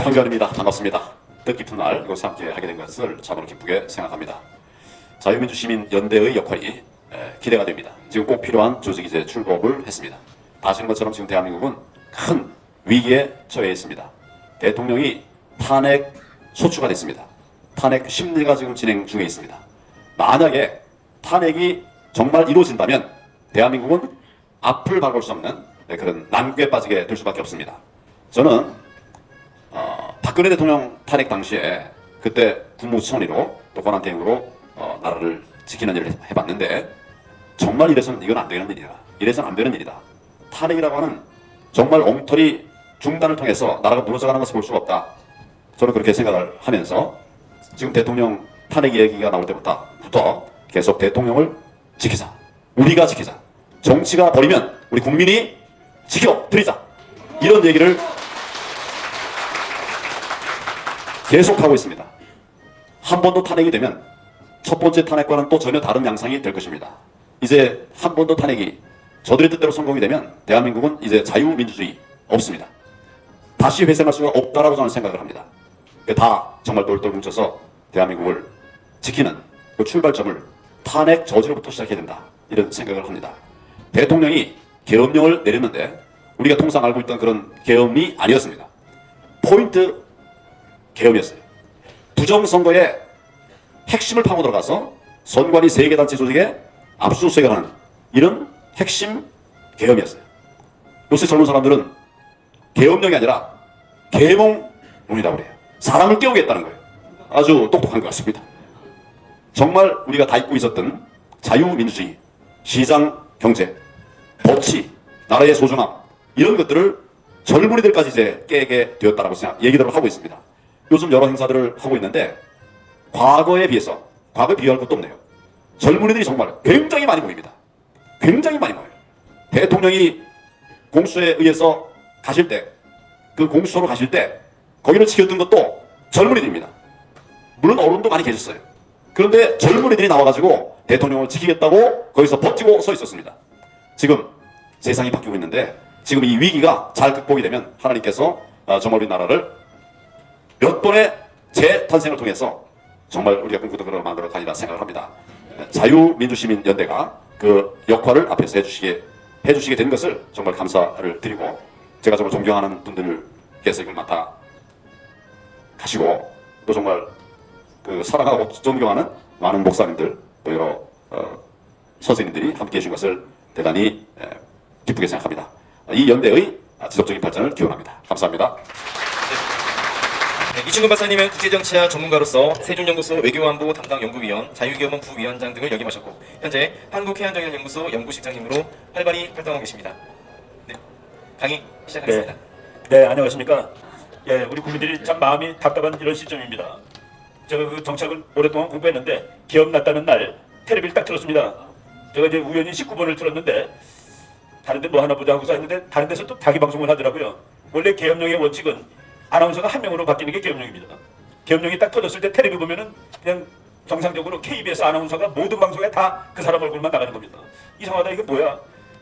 황교안입니다. 반갑습니다. 뜻깊은 날 이곳에 함께 하게 된 것을 참으로 기쁘게 생각합니다. 자유민주시민연대의 역할이 기대가 됩니다. 지금 꼭 필요한 조직이 이제 출범을 했습니다. 아시는 것처럼 지금 대한민국은 큰 위기에 처해 있습니다. 대통령이 탄핵 소추가 됐습니다. 탄핵 심리가 지금 진행 중에 있습니다. 만약에 탄핵이 정말 이루어진다면 대한민국은 앞을 바꿀 수 없는 그런 난국에 빠지게 될 수밖에 없습니다. 저는 박근혜 대통령 탄핵 당시에 그때 국무총리로 또 권한대행으로 나라를 지키는 일을 해봤는데 정말 이래서는 이건 안 되는 일이다. 이래서는 안 되는 일이다. 탄핵이라고 하는 정말 엉터리 중단을 통해서 나라가 무너져가는 것을 볼 수가 없다. 저는 그렇게 생각을 하면서 지금 대통령 탄핵 얘기가 나올 때부터 계속 대통령을 지키자. 우리가 지키자. 정치가 버리면 우리 국민이 지켜드리자. 이런 얘기를 계속하고 있습니다. 한 번 더 탄핵이 되면 첫 번째 탄핵과는 또 전혀 다른 양상이 될 것입니다. 이제 한 번 더 탄핵이 저들의 뜻대로 성공이 되면 대한민국은 이제 자유민주주의 없습니다. 다시 회생할 수가 없다라고 저는 생각을 합니다. 다 정말 똘똘 뭉쳐서 대한민국을 지키는 그 출발점을 탄핵 저지로부터 시작해야 된다. 이런 생각을 합니다. 대통령이 계엄령을 내렸는데 우리가 통상 알고 있던 그런 계엄이 아니었습니다. 포인트 계엄이었어요. 부정선거의 핵심을 파고 들어가서 선관위 3개 단체 조직에 압수수색을 하는 이런 핵심 계엄이었어요. 요새 젊은 사람들은 계엄령이 아니라 계몽론이라고 그래요. 사람을 깨우겠다는 거예요. 아주 똑똑한 것 같습니다. 정말 우리가 다 잊고 있었던 자유민주주의, 시장경제, 법치, 나라의 소중함 이런 것들을 젊은이들까지 이제 깨게 되었다라고 얘기들을 하고 있습니다. 요즘 여러 행사들을 하고 있는데 과거에 비교할 것도 없네요. 젊은이들이 정말 굉장히 많이 모입니다. 굉장히 많이 모여요. 대통령이 공수처에 의해서 가실 때, 그 공수처로 가실 때 거기를 지켰던 것도 젊은이들입니다. 물론 어른도 많이 계셨어요. 그런데 젊은이들이 나와가지고 대통령을 지키겠다고 거기서 버티고 서 있었습니다. 지금 세상이 바뀌고 있는데 지금 이 위기가 잘 극복이 되면 하나님께서 정말 우리나라를 몇 번의 재탄생을 통해서 정말 우리가 꿈꾸던 그런 만들어 가리라 생각을 합니다. 자유민주시민연대가 그 역할을 앞에서 해주시게 된 것을 정말 감사를 드리고 제가 정말 존경하는 분들께서 이걸 맡아 가시고 또 정말 그 사랑하고 존경하는 많은 목사님들 또 여러 선생님들이 함께해 주신 것을 대단히 기쁘게 생각합니다. 이 연대의 지속적인 발전을 기원합니다. 감사합니다. 이충근 박사님은 국제정치학 전문가로서 세종연구소 외교안보 담당 연구위원, 자유기업원 부위원장 등을 역임하셨고 현재 한국해양정연연구소 연구실장님으로 활발히 활동하고 계십니다. 네, 강의 시작하겠습니다. 네, 안녕하십니까. 예, 우리 국민들이 참 마음이 답답한 이런 시점입니다. 제가 그 정책을 오랫동안 공부했는데 기업 났다는 날 텔레비를 딱 틀었습니다. 제가 이제 우연히 19번을 틀었는데 다른데 뭐 하나 보자 하고서 했는데 다른 데서 또 자기 방송을 하더라고요. 원래 계엄령의 원칙은 아나운서가 한 명으로 바뀌는 게 계엄령입니다. 계엄령이 딱 터졌을 때 텔레비 보면은 그냥 정상적으로 KBS 아나운서가 모든 방송에 다 그 사람 얼굴만 나가는 겁니다. 이상하다 이거 뭐야?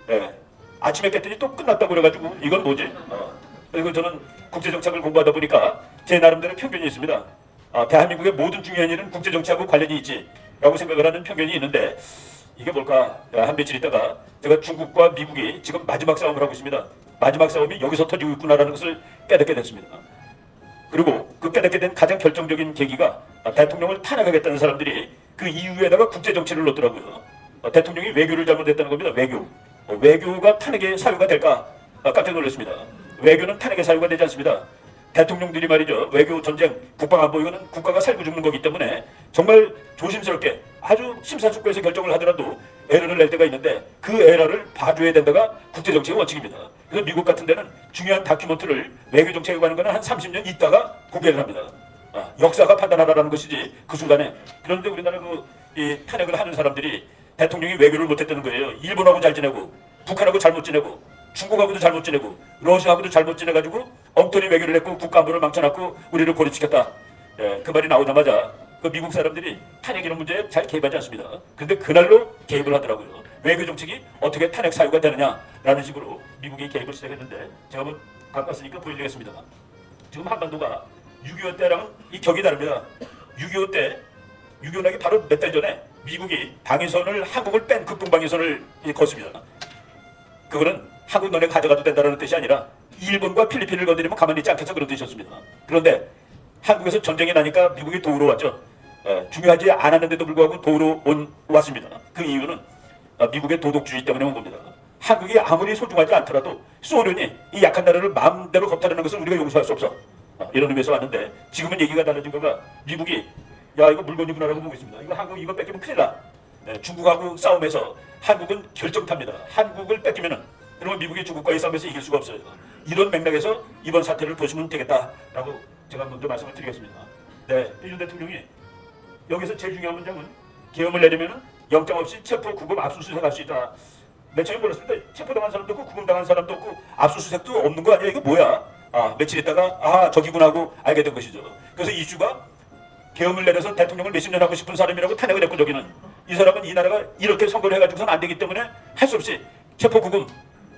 예. 아침에 깼더니 또 끝났다고 그래가지고 이건 뭐지? 그리고 저는 국제정책을 공부하다 보니까 제 나름대로 편견이 있습니다. 대한민국의 모든 중요한 일은 국제정치하고 관련이 있지 라고 생각을 하는 편견이 있는데 이게 뭘까? 한 며칠 있다가 제가 중국과 미국이 지금 마지막 싸움을 하고 있습니다. 마지막 싸움이 여기서 터지고 있구나라는 것을 깨닫게 됐습니다. 그리고 그 깨닫게 된 가장 결정적인 계기가 대통령을 탄핵하겠다는 사람들이 그 이유에다가 국제정치를 넣더라고요. 대통령이 외교를 잘못했다는 겁니다. 외교가 탄핵의 사유가 될까? 깜짝 놀랐습니다. 외교는 탄핵의 사유가 되지 않습니다. 대통령들이 말이죠. 외교, 전쟁, 국방안보 이거는 국가가 살고 죽는 거기 때문에 정말 조심스럽게 아주 심사숙고해서 결정을 하더라도 에러를 낼 때가 있는데 그 에러를 봐줘야 된다가 국제정책의 원칙입니다. 그래서 미국 같은 데는 중요한 다큐멘터리를 외교정책에 관한 거는 한 30년 있다가 공개를 합니다. 역사가 판단하라는 것이지 그 순간에. 그런데 우리나라 이 탄핵을 하는 사람들이 대통령이 외교를 못했다는 거예요. 일본하고 잘 지내고 북한하고 잘못 지내고 중국하고도 잘못 지내고 러시아하고도 잘못 지내가지고 엉터리 외교를 했고 국가안보를 망쳐놨고 우리를 고립시켰다. 예, 그 말이 나오자마자 그 미국 사람들이 탄핵 이런 문제에 잘 개입하지 않습니다. 그런데 그날로 개입을 하더라고요. 외교 정책이 어떻게 탄핵 사유가 되느냐라는 식으로 미국이 개입을 시작했는데 제가 한번 바꿨으니까 보여드리겠습니다. 지금 한반도가 6.25 때랑은 이 격이 다릅니다. 6.25 때 6.25 나기 바로 몇 달 전에 미국이 방위선을 한국을 뺀 극동방위선을 걷습니다. 그거는 한국 너네 가져가도 된다는 뜻이 아니라 일본과 필리핀을 건드리면 가만히 있지 않겠어 그런 뜻이었습니다. 그런데 한국에서 전쟁이 나니까 미국이 도우러 왔죠. 중요하지 않았는데도 불구하고 도우러 왔습니다. 그 이유는 미국의 도덕주의 때문에 온 겁니다. 한국이 아무리 소중하지 않더라도 소련이 이 약한 나라를 마음대로 겁탈하는 것을 우리가 용서할 수 없어. 이런 의미에서 왔는데 지금은 얘기가 달라진 거가 미국이 야 이거 물건이구나라고 보고 있습니다. 이거 한국 이거 뺏기면 큰일 나. 중국하고 싸움에서 한국은 결정탑니다. 한국을 뺏기면은 그러면 미국이 중국과의 싸움에서 이길 수가 없어요. 이런 맥락에서 이번 사태를 보시면 되겠다라고 제가 먼저 말씀을 드리겠습니다. 네, 이준 대통령이 여기서 제일 중요한 문장은 계엄을 내리면은 영장 없이 체포, 구금, 압수수색할 수 있다. 맨 처음에 몰랐습니다. 체포당한 사람도 없고 구금당한 사람도 없고 압수수색도 없는 거 아니야? 이거 뭐야? 며칠 있다가 저기구나 하고 알게 된 것이죠. 그래서 이슈가 계엄을 내려서 대통령을 몇십 년 하고 싶은 사람이라고 탄핵을 했고 저기는 이 사람은 이 나라가 이렇게 선거를 해가지고선 안 되기 때문에 할 수 없이 체포, 구금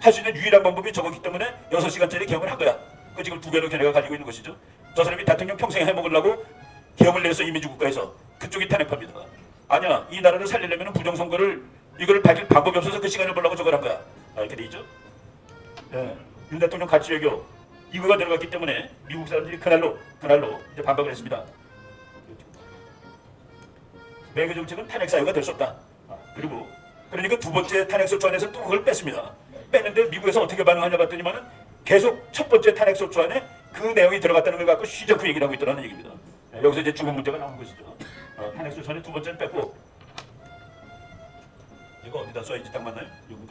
할 수 있는 유일한 방법이 저거기 때문에 6시간짜리 계엄을 한 거야. 그 지금 두 배로 걔네가 가지고 있는 것이죠. 저 사람이 대통령 평생 해먹으려고 계엄을 내서 이민주 국가에서 그쪽이 탄핵합니다. 아니야, 이 나라를 살리려면 부정선거를 이걸 밝힐 방법이 없어서 그 시간을 벌려고 저걸 한 거야. 이렇게 돼 있죠. 윤 대통령 가치 외교 이거가 들어갔기 때문에 미국 사람들이 그날로 이제 반박을 했습니다. 외교 정책은 탄핵 사유가 될 수 없다. 그리고 그러니까 두 번째 탄핵 소추안에서 또 그걸 뺐습니다. 뺐는데 미국에서 어떻게 반응하냐 봤더니만은 계속 첫 번째 탄핵 소추안에 그 내용이 들어갔다는 걸 갖고 시적후 얘기를 하고 있더라는 얘기입니다. 여기서 이제 중국 문제가 나온 것이죠. 탄핵 소추안에 두 번째는 뺐고 이거 어디다 써야지 딱 맞나요? 이거는?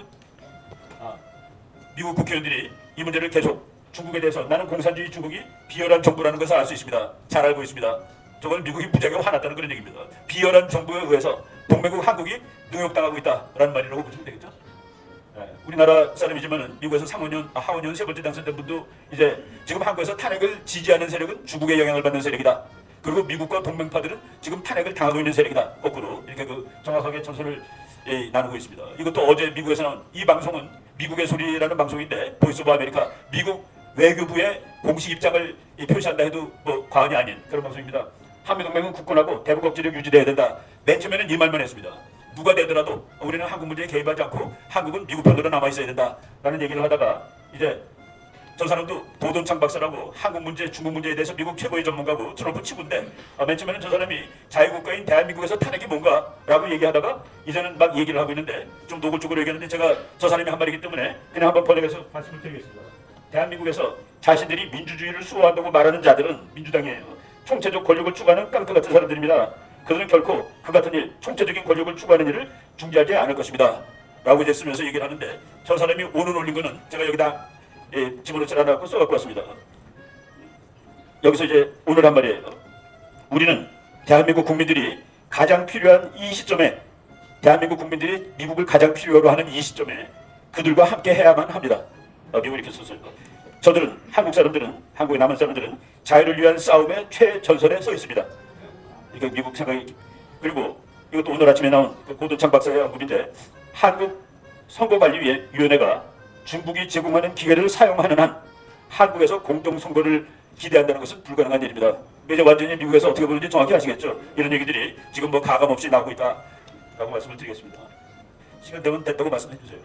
미국 국회의원들이 이 문제를 계속 중국에 대해서 나는 공산주의 중국이 비열한 정부라는 것을 알 수 있습니다. 잘 알고 있습니다. 저걸 미국이 무지하게 화났다는 그런 얘기입니다. 비열한 정부에 의해서 동맹국 한국이 능욕당하고 있다라는 말이라고 보시면 되겠죠. 우리나라 사람이지만 미국에서 하원의원 세 번째 당선된 분도 이제 지금 한국에서 탄핵을 지지하는 세력은 중국의 영향을 받는 세력이다. 그리고 미국과 동맹파들은 지금 탄핵을 당하고 있는 세력이다. 거꾸로 이렇게 정확하게 전선을 나누고 있습니다. 이것도 어제 미국에서 나온 이 방송은 미국의 소리라는 방송인데 보이스 오브 아메리카 미국 외교부의 공식 입장을 표시한다 해도 뭐 과언이 아닌 그런 방송입니다. 한미동맹은 굳건하고 대북 억지력 유지돼야 된다. 맨 처음에는 이 말만 했습니다. 누가 되더라도 우리는 한국 문제에 개입하지 않고 한국은 미국 편으로 남아있어야 된다라는 얘기를 하다가 이제 저 사람도 도돈창 박사라고 한국 문제, 중국 문제에 대해서 미국 최고의 전문가고 트럼프 치부인데 맨 처음에는 저 사람이 자유국가인 대한민국에서 탄핵이 뭔가라고 얘기하다가 이제는 막 얘기를 하고 있는데 좀 노골적으로 얘기하는데 제가 저 사람이 한 말이기 때문에 그냥 한번 번역해서 말씀을 드리겠습니다. 대한민국에서 자신들이 민주주의를 수호한다고 말하는 자들은 민주당이에요. 총체적 권력을 추구하는 깡패 같은 사람들입니다. 그들은 결코 그 같은 일, 총체적인 권력을 추구하는 일을 중지하지 않을 것입니다. 라고 이제 쓰면서 얘기를 하는데 저 사람이 오늘 올린 거는 제가 여기다 집어넣지 않았고 써갖고 왔습니다. 여기서 이제 오늘 한 말이에요. 우리는 대한민국 국민들이 가장 필요한 이 시점에 대한민국 국민들이 미국을 가장 필요로 하는 이 시점에 그들과 함께 해야만 합니다. 미국이 이렇게 썼어요. 저들은 한국 사람들은 한국에 남은 사람들은 자유를 위한 싸움의 최전선에 서 있습니다. 이게 미국 생각이 그리고 이것도 오늘 아침에 나온 고도창 박사의 언급인데 한국 선거관리위원회가 중국이 제공하는 기회를 사용하는 한 한국에서 공정선거를 기대한다는 것은 불가능한 일입니다. 이제 완전히 미국에서 어떻게 보는지 정확히 아시겠죠? 이런 얘기들이 지금 뭐 가감없이 나오고 있다라고 말씀을 드리겠습니다. 시간 되면 됐다고 말씀해 주세요.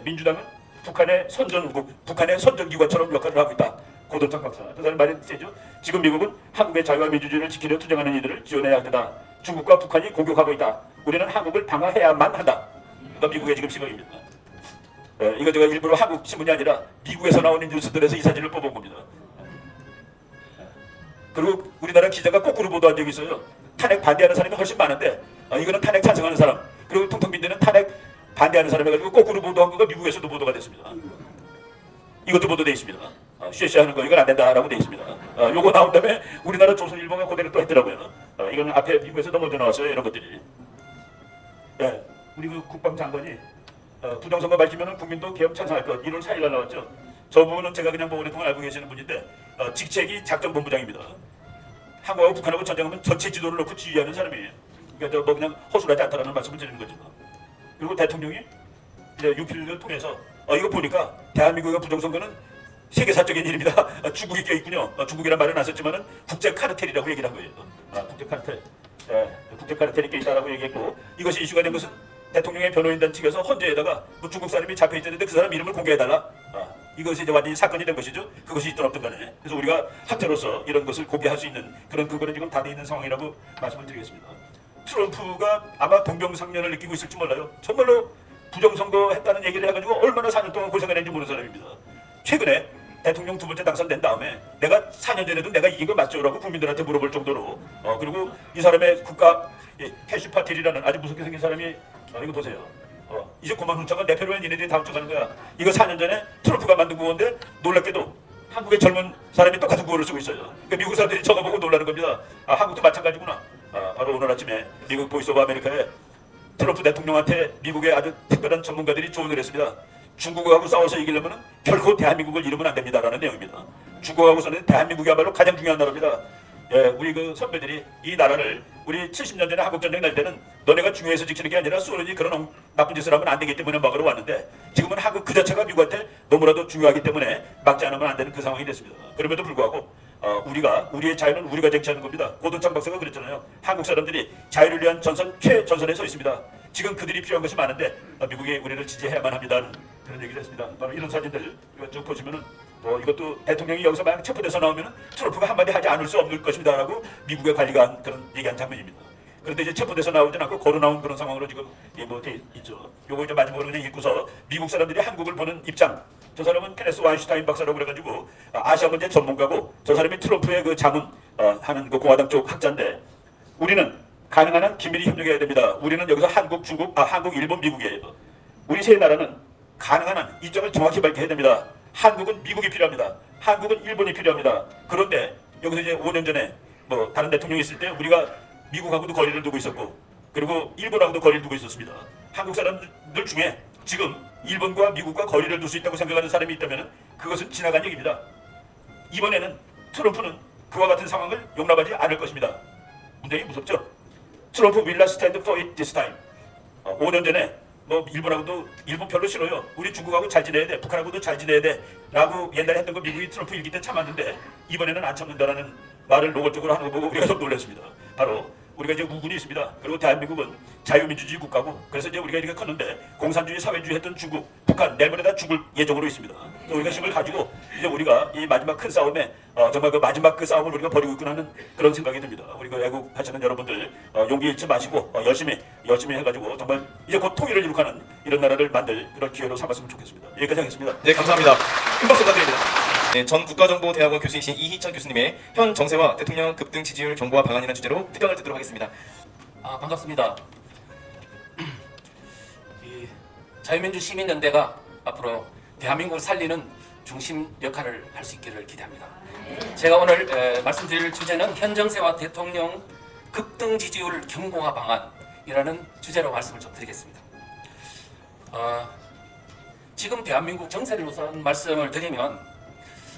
민주당은 북한의 선전기관처럼 역할을 하고 있다. 고도창 박사. 그 사람 말이 세죠. 지금 미국은 한국의 자유와 민주주의를 지키려 투쟁하는 이들을 지원해야 된다. 중국과 북한이 공격하고 있다. 우리는 한국을 방어해야만 한다. 그러니까 미국의 지금 시각입니다. 이거 제가 일부러 한국 신문이 아니라 미국에서 나오는 뉴스들에서 이 사진을 뽑은 겁니다. 그리고 우리나라 기자가 거꾸로 보도한 적이 있어요. 탄핵 반대하는 사람이 훨씬 많은데 이거는 탄핵 찬성하는 사람. 그리고 통통빈대는 탄핵 반대하는 사람 해가지고 거꾸로 보도한 거가 미국에서도 보도가 됐습니다. 이것도 보도되어 있습니다. 쉐쉐하는 거 이건 안 된다라고 되어 있습니다. 요거 나온 다음에 우리나라 조선일보가 그대로 또 했더라고요. 이거는 앞에 미국에서 도 먼저 나왔어요. 이런 것들이. 우리 그 국방장관이 부정선거 밝히면 국민도 계엄 찬성할 것 1월 4일날 나왔죠. 저 부분은 제가 그냥 뭐 오랫동안 알고 계시는 분인데 직책이 작전본부장입니다. 한국하고 북한하고 전쟁하면 전체 지도를 놓고 지휘하는 사람이에요. 그러니까 뭐 그냥 허술하지 않다라는 말씀을 드리는 거죠. 그리고 대통령이 이제 유필을 통해서 이거 보니까 대한민국의 부정선거는 세계사적인 일입니다. 중국이 껴있군요. 중국이란 말은 안 썼지만은 국제 카르텔이라고 얘기를 한 거예요. 국제 카르텔. 국제 카르텔이 껴있다라고 얘기했고, 이것이 이슈가 된 것은 대통령의 변호인단 측에서 헌재에다가 뭐 중국 사람이 잡혀있었는데 그 사람 이름을 공개해달라. 이것이 이제 완전히 사건이 된 것이죠. 그것이 있든 없든 간에. 그래서 우리가 학자로서 이런 것을 공개할 수 있는 그런 근거는 지금 다 돼 있는 상황이라고 말씀을 드리겠습니다. 트럼프가 아마 동병상련을 느끼고 있을지 몰라요. 정말로 부정선거 했다는 얘기를 해가지고 얼마나 4년 동안 고생을 했는지 모르는 사람입니다. 최근에 대통령 두 번째 당선된 다음에 내가 4년 전에도 내가 이긴 거 맞죠라고 국민들한테 물어볼 정도로 그리고 이 사람의 국가 캐시 파틸이라는 아주 무섭게 생긴 사람이 이거 보세요. 이제 그만 훔쳐가 내 표로 왜 니네들이 다 훔쳐가는 거야. 이거 4년 전에 트럼프가 만든 구호인데 놀랍게도 한국의 젊은 사람이 똑같은 구호를 쓰고 있어요. 그러니까 미국 사람들이 저거 보고 놀라는 겁니다. 한국도 마찬가지구나. 바로 오늘 아침에 미국 보이스 오브 아메리카에 트럼프 대통령한테 미국의 아주 특별한 전문가들이 조언을 했습니다. 중국하고 싸워서 이기려면 결코 대한민국을 잃으면 안 됩니다라는 내용입니다. 중국하고서는 대한민국이야말로 가장 중요한 나라입니다. 우리 그 선배들이 이 나라를 우리 70년 전에 한국전쟁 날 때는 너네가 중요해서 지키는 게 아니라 소련이 그런 나쁜 짓을 하면 안 되기 때문에 막으러 왔는데 지금은 한국 그 자체가 미국한테 너무나도 중요하기 때문에 막지 않으면 안 되는 그 상황이 됐습니다. 그럼에도 불구하고 우리의 자유는 우리가 쟁취하는 겁니다. 고든창 박사가 그랬잖아요. 한국 사람들이 자유를 위한 최전선에 서 있습니다. 지금 그들이 필요한 것이 많은데 미국이 우리를 지지해야만 합니다는 그런 얘기를 했습니다. 바로 이런 사진들 이거 쭉 보시면은 이것도 대통령이 여기서 만약 체포돼서 나오면은 트럼프가 한마디 하지 않을 수 없는 것입니다라고 미국의 관리가 한 그런 얘기한 장면입니다. 그런데 이제 체포돼서 나오진 않고 걸어 나온 그런 상황으로 지금 돼 있죠. 요거 이제 마지막으로 그냥 읽고서 미국 사람들이 한국을 보는 입장. 저 사람은 케네스 와인슈타인 박사라고 그래가지고 아시아 문제 전문가고 저 사람이 트럼프의 그 자문 하는 그 공화당 쪽 학자인데 우리는 가능한 한 긴밀히 협력해야 됩니다. 우리는 여기서 한국, 중국, 한국, 일본, 미국이에요. 우리 세 나라는 가능한 한 이점을 정확히 밝혀야 됩니다. 한국은 미국이 필요합니다. 한국은 일본이 필요합니다. 그런데 여기서 이제 5년 전에 다른 대통령이 있을 때 우리가 미국하고도 거리를 두고 있었고 그리고 일본하고도 거리를 두고 있었습니다. 한국 사람들 중에 지금 일본과 미국과 거리를 둘 수 있다고 생각하는 사람이 있다면 그것은 지나간 얘기입니다. 이번에는 트럼프는 그와 같은 상황을 용납하지 않을 것입니다. 문제가 무섭죠? 트럼프 will not stand for it this time. 5년 전에 일본하고도 일본 별로 싫어요. 우리 중국하고 잘 지내야 돼. 북한하고도 잘 지내야 돼. 라고 옛날에 했던 거 미국이 트럼프 일기 때 참았는데 이번에는 안 참는다라는 말을 노골적으로 하는 거 보고 우리가 좀 놀랐습니다. 바로 우리가 이제 우군이 있습니다. 그리고 대한민국은 자유민주주의 국가고 그래서 이제 우리가 이렇게 컸는데 공산주의 사회주의 했던 중국, 북한 내일모레 다 죽을 예정으로 있습니다. 우리가 힘을 가지고 이제 우리가 이 마지막 큰 싸움에 정말 그 마지막 그 싸움을 우리가 벌이고 있구나 하는 그런 생각이 듭니다. 우리가 애국하시는 여러분들 용기 잃지 마시고 열심히 해가지고 정말 이제 곧 통일을 이룩하는 이런 나라를 만들 그런 기회로 삼았으면 좋겠습니다. 여기까지 하겠습니다. 네, 감사합니다. 큰 박수 부탁드립니다. 네, 전 국가정보대학원 교수이신 이희천 교수님의 현 정세와 대통령 급등 지지율 경고와 방안이라는 주제로 특강을 듣도록 하겠습니다. 반갑습니다. 이 자유민주 시민연대가 앞으로 대한민국을 살리는 중심 역할을 할 수 있기를 기대합니다. 제가 오늘 말씀드릴 주제는 현 정세와 대통령 급등 지지율 경고와 방안이라는 주제로 말씀을 좀 드리겠습니다. 지금 대한민국 정세를 우선 말씀을 드리면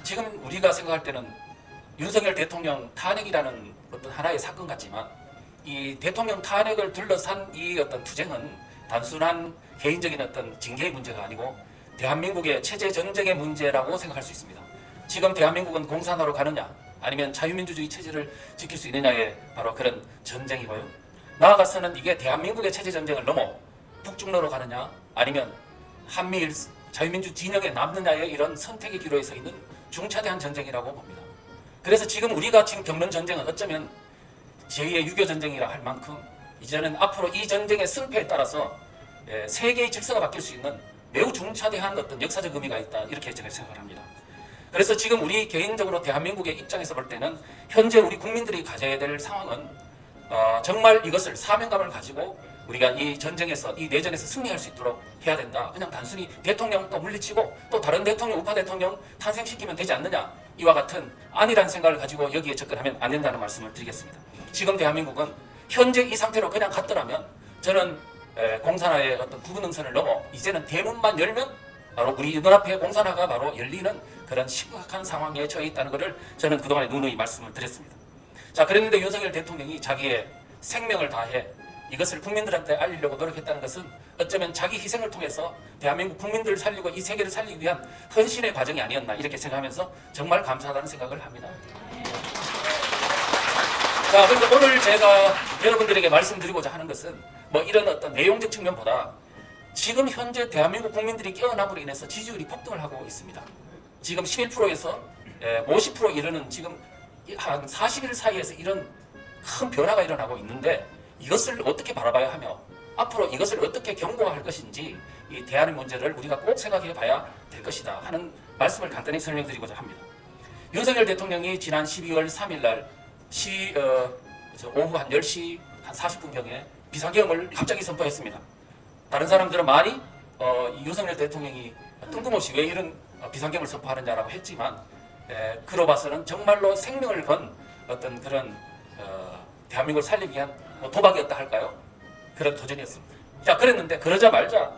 지금 우리가 생각할 때는 윤석열 대통령 탄핵이라는 어떤 하나의 사건 같지만 이 대통령 탄핵을 둘러싼 이 어떤 투쟁은 단순한 개인적인 어떤 징계의 문제가 아니고 대한민국의 체제 전쟁의 문제라고 생각할 수 있습니다. 지금 대한민국은 공산화로 가느냐 아니면 자유민주주의 체제를 지킬 수 있느냐의 바로 그런 전쟁이고요. 나아가서는 이게 대한민국의 체제 전쟁을 넘어 북중로로 가느냐 아니면 한미일 자유민주 진영에 남느냐의 이런 선택의 기로에 서 있는 중차대한 전쟁이라고 봅니다. 그래서 지금 우리가 지금 겪는 전쟁은 어쩌면 제2의 6.25 전쟁이라 할 만큼 이제는 앞으로 이 전쟁의 승패에 따라서 세계의 질서가 바뀔 수 있는 매우 중차대한 어떤 역사적 의미가 있다 이렇게 제가 생각을 합니다. 그래서 지금 우리 개인적으로 대한민국의 입장에서 볼 때는 현재 우리 국민들이 가져야 될 상황은 정말 이것을 사명감을 가지고 우리가 이 전쟁에서 이 내전에서 승리할 수 있도록 해야 된다. 그냥 단순히 대통령 또 물리치고 또 다른 대통령 우파 대통령 탄생시키면 되지 않느냐 이와 같은 아니란 생각을 가지고 여기에 접근하면 안 된다는 말씀을 드리겠습니다. 지금 대한민국은 현재 이 상태로 그냥 갔더라면 저는 공산화의 어떤 구분능선을 넘어 이제는 대문만 열면 바로 우리 눈앞에 공산화가 바로 열리는 그런 심각한 상황에 처해 있다는 것을 저는 그동안에 누누이 말씀을 드렸습니다. 자, 그랬는데 윤석열 대통령이 자기의 생명을 다해 이것을 국민들한테 알리려고 노력했다는 것은 어쩌면 자기 희생을 통해서 대한민국 국민들을 살리고 이 세계를 살리기 위한 헌신의 과정이 아니었나 이렇게 생각하면서 정말 감사하다는 생각을 합니다. 자, 그런데 오늘 제가 여러분들에게 말씀드리고자 하는 것은 뭐 이런 어떤 내용적 측면보다 지금 현재 대한민국 국민들이 깨어남으로 인해서 지지율이 폭등을 하고 있습니다. 지금 11%에서 50% 이르는 지금 한 40일 사이에서 이런 큰 변화가 일어나고 있는데 이것을 어떻게 바라봐야 하며 앞으로 이것을 어떻게 경고할 것인지 이 대안의 문제를 우리가 꼭 생각해 봐야 될 것이다 하는 말씀을 간단히 설명드리고자 합니다. 윤석열 대통령이 지난 12월 3일 날 오후 한 10시 한 40분경에 비상계엄을 갑자기 선포했습니다. 다른 사람들은 많이 이 윤석열 대통령이 뜬금없이 왜 이런 비상계엄을 선포하느냐라고 했지만 그로 봐서는 정말로 생명을 건 어떤 그런 대한민국을 살리기 위한 도박이었다 할까요? 그런 도전이었습니다. 자, 그랬는데 그러자 말자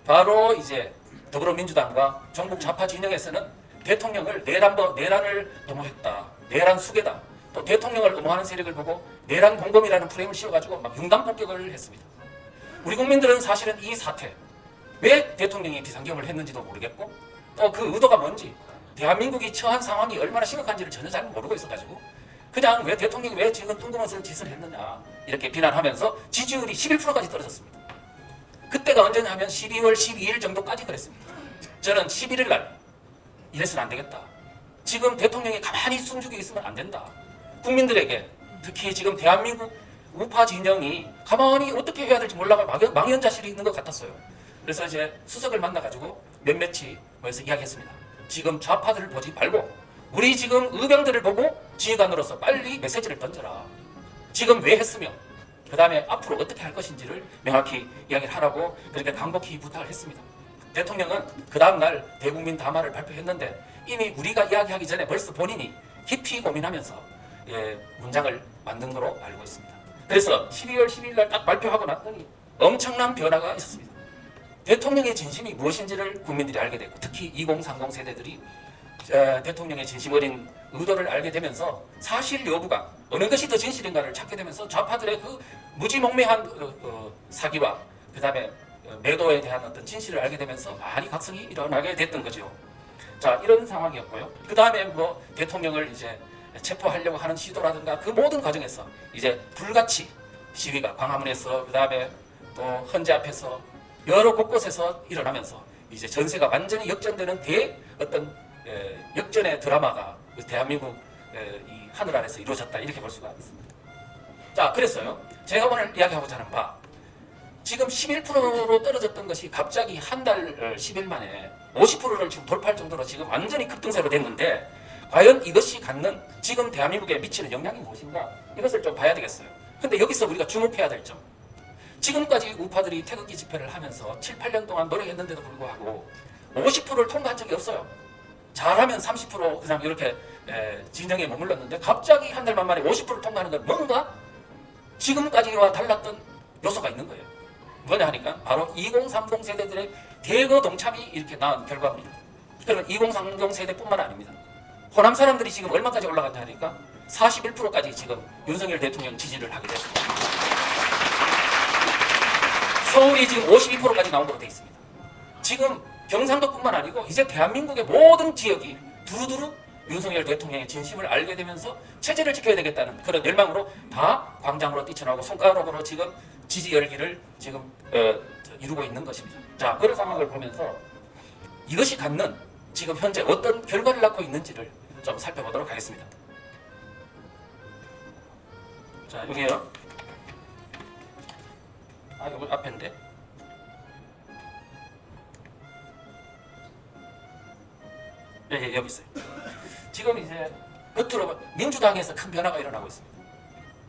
바로 이제 더불어민주당과 전국 좌파 진영에서는 대통령을 내란을 도모했다, 내란 수괴다, 또 대통령을 엄호하는 세력을 보고 내란 공범이라는 프레임을 씌워가지고 막 융단 폭격을 했습니다. 우리 국민들은 사실은 이 사태, 왜 대통령이 비상계엄을 했는지도 모르겠고 또 그 의도가 뭔지 대한민국이 처한 상황이 얼마나 심각한지를 전혀 잘 모르고 있어가지고 그냥 왜 대통령이 왜 지금 뜬금없는 짓을 했느냐 이렇게 비난하면서 지지율이 11%까지 떨어졌습니다. 그때가 언제냐 하면 12월 12일 정도까지 그랬습니다. 저는 11일 날 이래서는 안 되겠다. 지금 대통령이 가만히 숨죽여 있으면 안 된다. 국민들에게 특히 지금 대한민국 우파 진영이 가만히 어떻게 해야 될지 몰라가 망연자실이 있는 것 같았어요. 그래서 이제 수석을 만나가지고 몇몇이 모여서 이야기했습니다. 지금 좌파들을 보지 말고 우리 지금 의병들을 보고 지휘관으로서 빨리 메시지를 던져라. 지금 왜 했으며 그 다음에 앞으로 어떻게 할 것인지를 명확히 이야기를 하라고 그렇게 간곡히 부탁을 했습니다. 대통령은 그 다음날 대국민 담화를 발표했는데 이미 우리가 이야기하기 전에 벌써 본인이 깊이 고민하면서 문장을 만든 거로 알고 있습니다. 그래서 12월 12일 날 딱 발표하고 났더니 엄청난 변화가 있었습니다. 대통령의 진심이 무엇인지를 국민들이 알게 됐고 특히 2030 세대들이 대통령의 진심 어린 의도를 알게 되면서 사실 여부가 어느 것이 더 진실인가를 찾게 되면서 좌파들의 그 무지몽매한 사기와 그 다음에 매도에 대한 어떤 진실을 알게 되면서 많이 각성이 일어나게 됐던 거죠. 자, 이런 상황이었고요. 그 다음에 뭐 대통령을 이제 체포하려고 하는 시도라든가 그 모든 과정에서 이제 불같이 시위가 광화문에서 그 다음에 또 헌재 앞에서 여러 곳곳에서 일어나면서 이제 전세가 완전히 역전되는 어떤 역전의 드라마가 대한민국 이 하늘 아래서 이루어졌다 이렇게 볼 수가 있습니다. 자, 그랬어요. 제가 오늘 이야기하고자 하는 바 지금 11%로 떨어졌던 것이 갑자기 한 달 10일 만에 50%를 지금 돌파할 정도로 지금 완전히 급등세로 됐는데 과연 이것이 갖는 지금 대한민국에 미치는 영향이 무엇인가 이것을 좀 봐야 되겠어요. 근데 여기서 우리가 주목해야 될 점 지금까지 우파들이 태극기 집회를 하면서 7, 8년 동안 노력했는데도 불구하고 50%를 통과한 적이 없어요. 잘하면 30% 그냥 이렇게 진영에 머물렀는데 갑자기 한 달만 만에 50%를 통과하는 건 뭔가 지금까지와 달랐던 요소가 있는 거예요. 뭐냐 하니까 바로 2030 세대들의 대거 동참이 이렇게 나온 결과입니다. 그러면 2030 세대뿐만 아닙니다. 호남 사람들이 지금 얼마까지 올라갔냐 하니까 41%까지 지금 윤석열 대통령 지지를 하게 됐습니다. 서울이 지금 52%까지 나온 걸로 되어 있습니다. 지금 경상도뿐만 아니고 이제 대한민국의 모든 지역이 두루두루 윤석열 대통령의 진심을 알게 되면서 체제를 지켜야 되겠다는 그런 열망으로 다 광장으로 뛰쳐나오고 손가락으로 지금 지지 열기를 지금 이루고 있는 것입니다. 자, 그런 상황을 보면서 이것이 갖는 지금 현재 어떤 결과를 낳고 있는지를 좀 살펴보도록 하겠습니다. 자, 여기요. 여기 앞인데. 예, 여기 있어요. 지금 이제 겉으로 민주당에서 큰 변화가 일어나고 있습니다.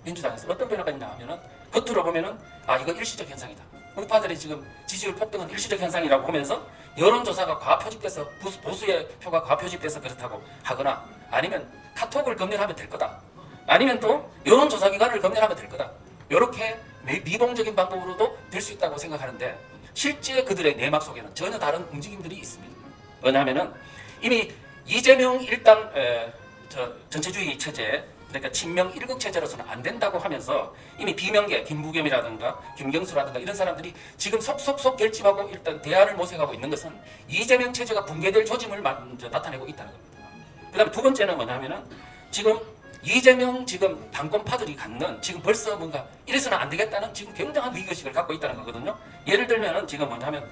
민주당에서 어떤 변화가 있냐 하면은 겉으로 보면은 이거 일시적 현상이다. 우파들이 지금 지지율 폭등은 일시적 현상이라고 보면서 여론조사가 과표집돼서 보수의 표가 과표집돼서 그렇다고 하거나 아니면 카톡을 검열하면 될 거다. 아니면 또 여론조사기관을 검열하면 될 거다. 이렇게 미봉적인 방법으로도 될 수 있다고 생각하는데 실제 그들의 내막 속에는 전혀 다른 움직임들이 있습니다. 왜냐하면은 이미 이재명 일당 전체주의 체제, 그러니까 친명 일극 체제로서는 안 된다고 하면서 이미 비명계 김부겸이라든가 김경수라든가 이런 사람들이 지금 속속속 결집하고 일단 대안을 모색하고 있는 것은 이재명 체제가 붕괴될 조짐을 먼저 나타내고 있다는 겁니다. 그다음에 두 번째는 뭐냐면은 지금 이재명 지금 당권파들이 갖는 지금 벌써 뭔가 이래서는 안 되겠다는 지금 굉장한 위기의식을 갖고 있다는 거거든요. 예를 들면은 지금 뭐냐면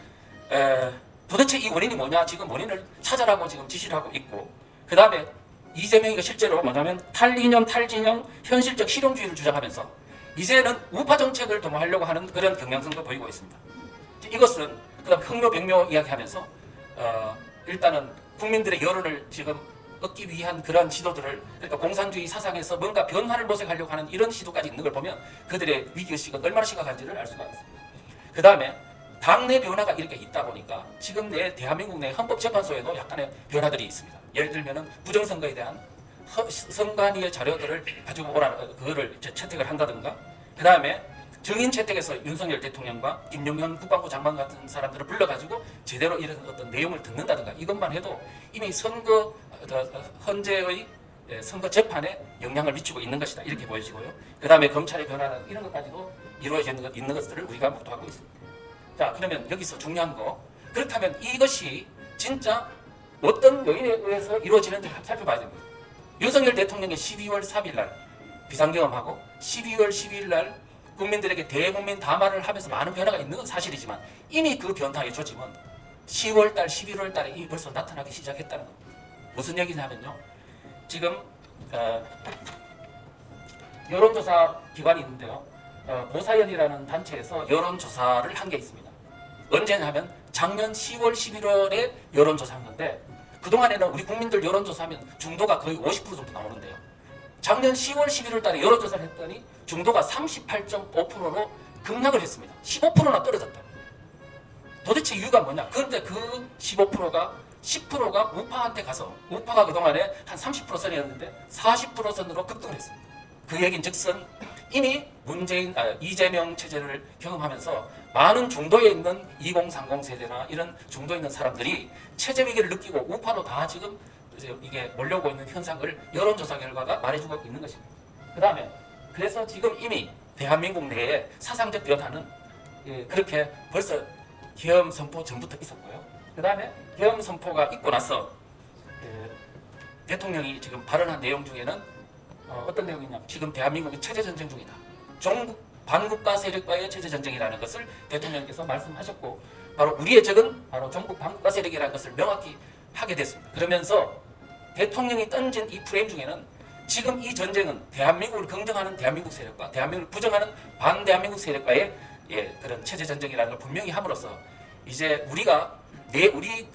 도대체 이 원인이 뭐냐 지금 원인을 찾아라고 지금 지시를 하고 있고, 그 다음에 이재명이가 실제로 뭐냐면 탈이념, 탈진영, 현실적 실용주의를 주장하면서 이제는 우파 정책을 도모하려고 하는 그런 경향성도 보이고 있습니다. 이것은 그다음 흑묘, 백묘 이야기하면서 일단은 국민들의 여론을 지금 얻기 위한 그러한 시도들을, 그러니까 공산주의 사상에서 뭔가 변화를 모색하려고 하는 이런 시도까지 있는 걸 보면 그들의 위기의식은 얼마나 심각한지를 알 수가 있습니다. 그 다음에 당내 변화가 이렇게 있다 보니까 지금 내 대한민국 내 헌법재판소에도 약간의 변화들이 있습니다. 예를 들면은 부정선거에 대한 선관위의 자료들을 가지고 오라, 그거를 이제 채택을 한다든가, 그 다음에 증인 채택에서 윤석열 대통령과 김용현 국방부 장관 같은 사람들을 불러가지고 제대로 이런 어떤 내용을 듣는다든가, 이것만 해도 이미 선거 헌재의 선거 재판에 영향을 미치고 있는 것이다, 이렇게 보여지고요. 그 다음에 검찰의 변화나 이런 것까지도 이루어져 있는 것들을 우리가 목도하고 있습니다. 자, 그러면 여기서 중요한 거, 그렇다면 이것이 진짜 어떤 요인에 의해서 이루어지는지 살펴봐야 됩니다. 윤석열 대통령의 12월 3일 날 비상경험하고 12월 12일 날 국민들에게 대국민 담화를 하면서 많은 변화가 있는 건 사실이지만 이미 그 변화의 조짐은 10월 달, 11월 달에 이미 벌써 나타나기 시작했다는 겁니다. 무슨 얘기냐면요. 지금 여론조사 기관이 있는데요. 보사연이라는 단체에서 여론조사를 한 게 있습니다. 언제냐면 작년 10월, 11월에 여론조사한 건데, 그동안에는 우리 국민들 여론조사하면 중도가 거의 50% 정도 나오는데요. 작년 10월, 11월 달에 여론조사를 했더니 중도가 38.5%로 급락을 했습니다. 15%나 떨어졌다. 도대체 이유가 뭐냐? 그런데 그 15%가 10%가 우파한테 가서, 우파가 그동안에 한 30% 선이었는데 40% 선으로 급등을 했습니다. 그 얘기는 즉슨 이미 이재명 체제를 경험하면서 많은 중도에 있는 2030 세대나 이런 중도에 있는 사람들이 체제 위기를 느끼고 우파로 다 지금 이게 몰려오고 있는 현상을 여론조사 결과가 말해주고 있는 것입니다. 그 다음에 그래서 지금 이미 대한민국 내에 사상적 변화는 그렇게 벌써 계엄 선포 전부터 있었고요. 그 다음에 계엄 선포가 있고 나서 대통령이 지금 발언한 내용 중에는 어떤 내용이냐, 지금 대한민국이 체제전쟁 중이다. 종북 반국가 세력과의 체제전쟁이라는 것을 대통령께서 말씀하셨고, 바로 우리의 적은 바로 종북 반국가 세력이라는 것을 명확히 하게 됐습니다. 그러면서 대통령이 던진 이 프레임 중에는 지금 이 전쟁은 대한민국을 긍정하는 대한민국 세력과 대한민국을 부정하는 반대한민국 세력과의 그런 체제전쟁이라는 걸 분명히 함으로써 이제 우리가 우리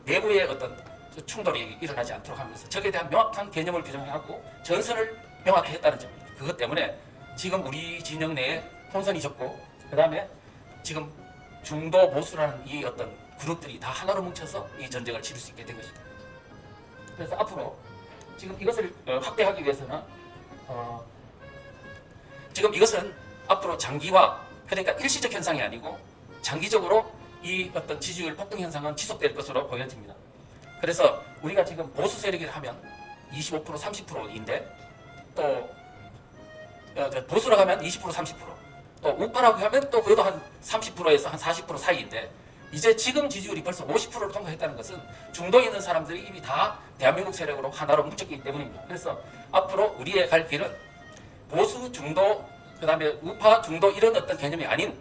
내부의 어떤 충돌이 일어나지 않도록 하면서 적에 대한 명확한 개념을 규정하고 전선을 명확히 했다는 점입니다. 그것 때문에 지금 우리 진영 내에 혼선이 적고, 그 다음에 지금 중도 보수라는 이 어떤 그룹들이 다 하나로 뭉쳐서 이 전쟁을 치를 수 있게 된 것입니다. 그래서 앞으로 지금 이것을 확대하기 위해서는 지금 이것은 앞으로 장기화, 그러니까 일시적 현상이 아니고 장기적으로 이 어떤 지지율 폭등 현상은 지속될 것으로 보여집니다. 그래서 우리가 지금 보수 세력이라 하면 25%, 30%인데 또 보수라고 하면 20%, 30%, 또 우파라고 하면 또 그래도 한 30%에서 한 40% 사이인데, 이제 지금 지지율이 벌써 50%를 통과했다는 것은 중도에 있는 사람들이 이미 다 대한민국 세력으로 하나로 뭉쳤기 때문입니다. 그래서 앞으로 우리의 갈 길은 보수, 중도, 그 다음에 우파, 중도 이런 어떤 개념이 아닌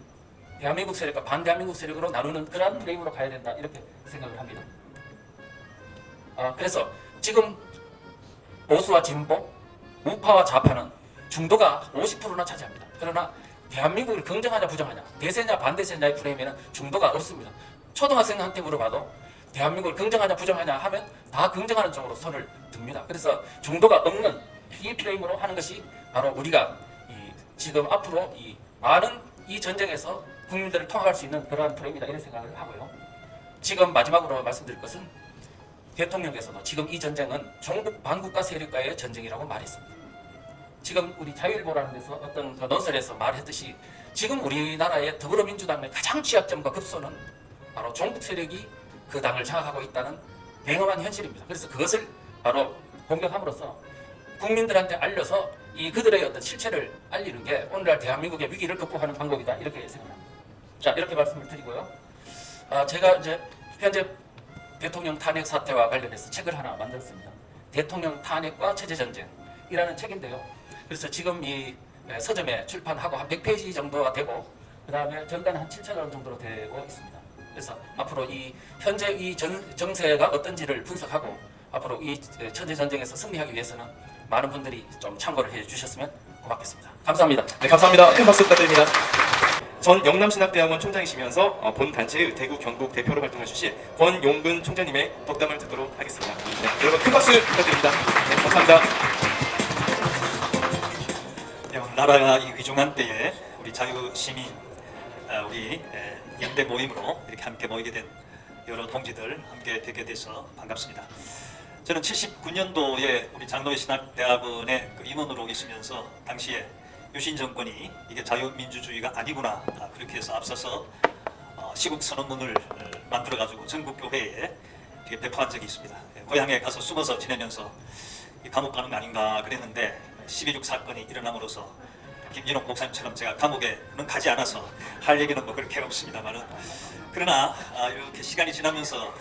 대한민국 세력과 반대한민국 세력으로 나누는 그러한 프레임으로 가야 된다, 이렇게 생각을 합니다. 그래서 지금 보수와 진보, 우파와 좌파는 중도가 50%나 차지합니다. 그러나 대한민국을 긍정하냐 부정하냐, 대세냐 반대세냐의 프레임에는 중도가 없습니다. 초등학생한테 물어봐도 대한민국을 긍정하냐 부정하냐 하면 다 긍정하는 쪽으로 손을 듭니다. 그래서 중도가 없는 이 프레임으로 하는 것이 바로 우리가 지금 앞으로 이 많은 이 전쟁에서 국민들을 통합할 수 있는 그러한 프레임이다, 이런 생각을 하고요. 지금 마지막으로 말씀드릴 것은 대통령께서도 지금 이 전쟁은 종북 반국가 세력과의 전쟁이라고 말했습니다. 지금 우리 자유일보라는 데서 어떤 그 논설에서 말했듯이 지금 우리나라의 더불어민주당의 가장 취약점과 급소는 바로 종북 세력이 그 당을 장악하고 있다는 냉엄한 현실입니다. 그래서 그것을 바로 공격함으로써 국민들한테 알려서 이 그들의 어떤 실체를 알리는 게 오늘날 대한민국의 위기를 극복하는 방법이다 이렇게 생각합니다. 자, 이렇게 말씀을 드리고요. 제가 이제 현재 대통령 탄핵 사태와 관련해서 책을 하나 만들었습니다. 대통령 탄핵과 체제 전쟁이라는 책인데요. 그래서 지금 이 서점에 출판하고 한 100페이지 정도가 되고 그 다음에 전간 한 7천 원 정도로 되고 있습니다. 그래서 앞으로 이 현재 이 정세가 어떤지를 분석하고 앞으로 이 체제 전쟁에서 승리하기 위해서는 많은 분들이 좀 참고를 해주셨으면 고맙겠습니다. 감사합니다. 네, 감사합니다. 큰 박수 부탁드립니다. 전 영남신학대학원 총장이시면서 본 단체의 대구 경북 대표로 활동하주신 권용근 총장님의 덕담을 듣도록 하겠습니다. 네, 여러분 큰 박수 부탁드립니다. 네, 감사합니다. 나라가 이 위중한 때에 우리 자유시민, 우리 연대 모임으로 이렇게 함께 모이게 된 여러 동지들 함께 뵙게 돼서 반갑습니다. 저는 79년도에 우리 장로회 신학대학원의 임원으로 있으면서 당시에 유신 정권이 이게 자유민주주의가 아니구나 그렇게 해서 앞서서 시국 선언문을 만들어 가지고 전국 교회에 이렇게 배포한 적이 있습니다. 고향에 가서 숨어서 지내면서 감옥 가는 거 아닌가 그랬는데 12.6 사건이 일어남으로써 김진홍 목사님처럼 제가 감옥에는 가지 않아서 할 얘기는 뭐 그렇게 없습니다만은 그러나 이렇게 시간이 지나면서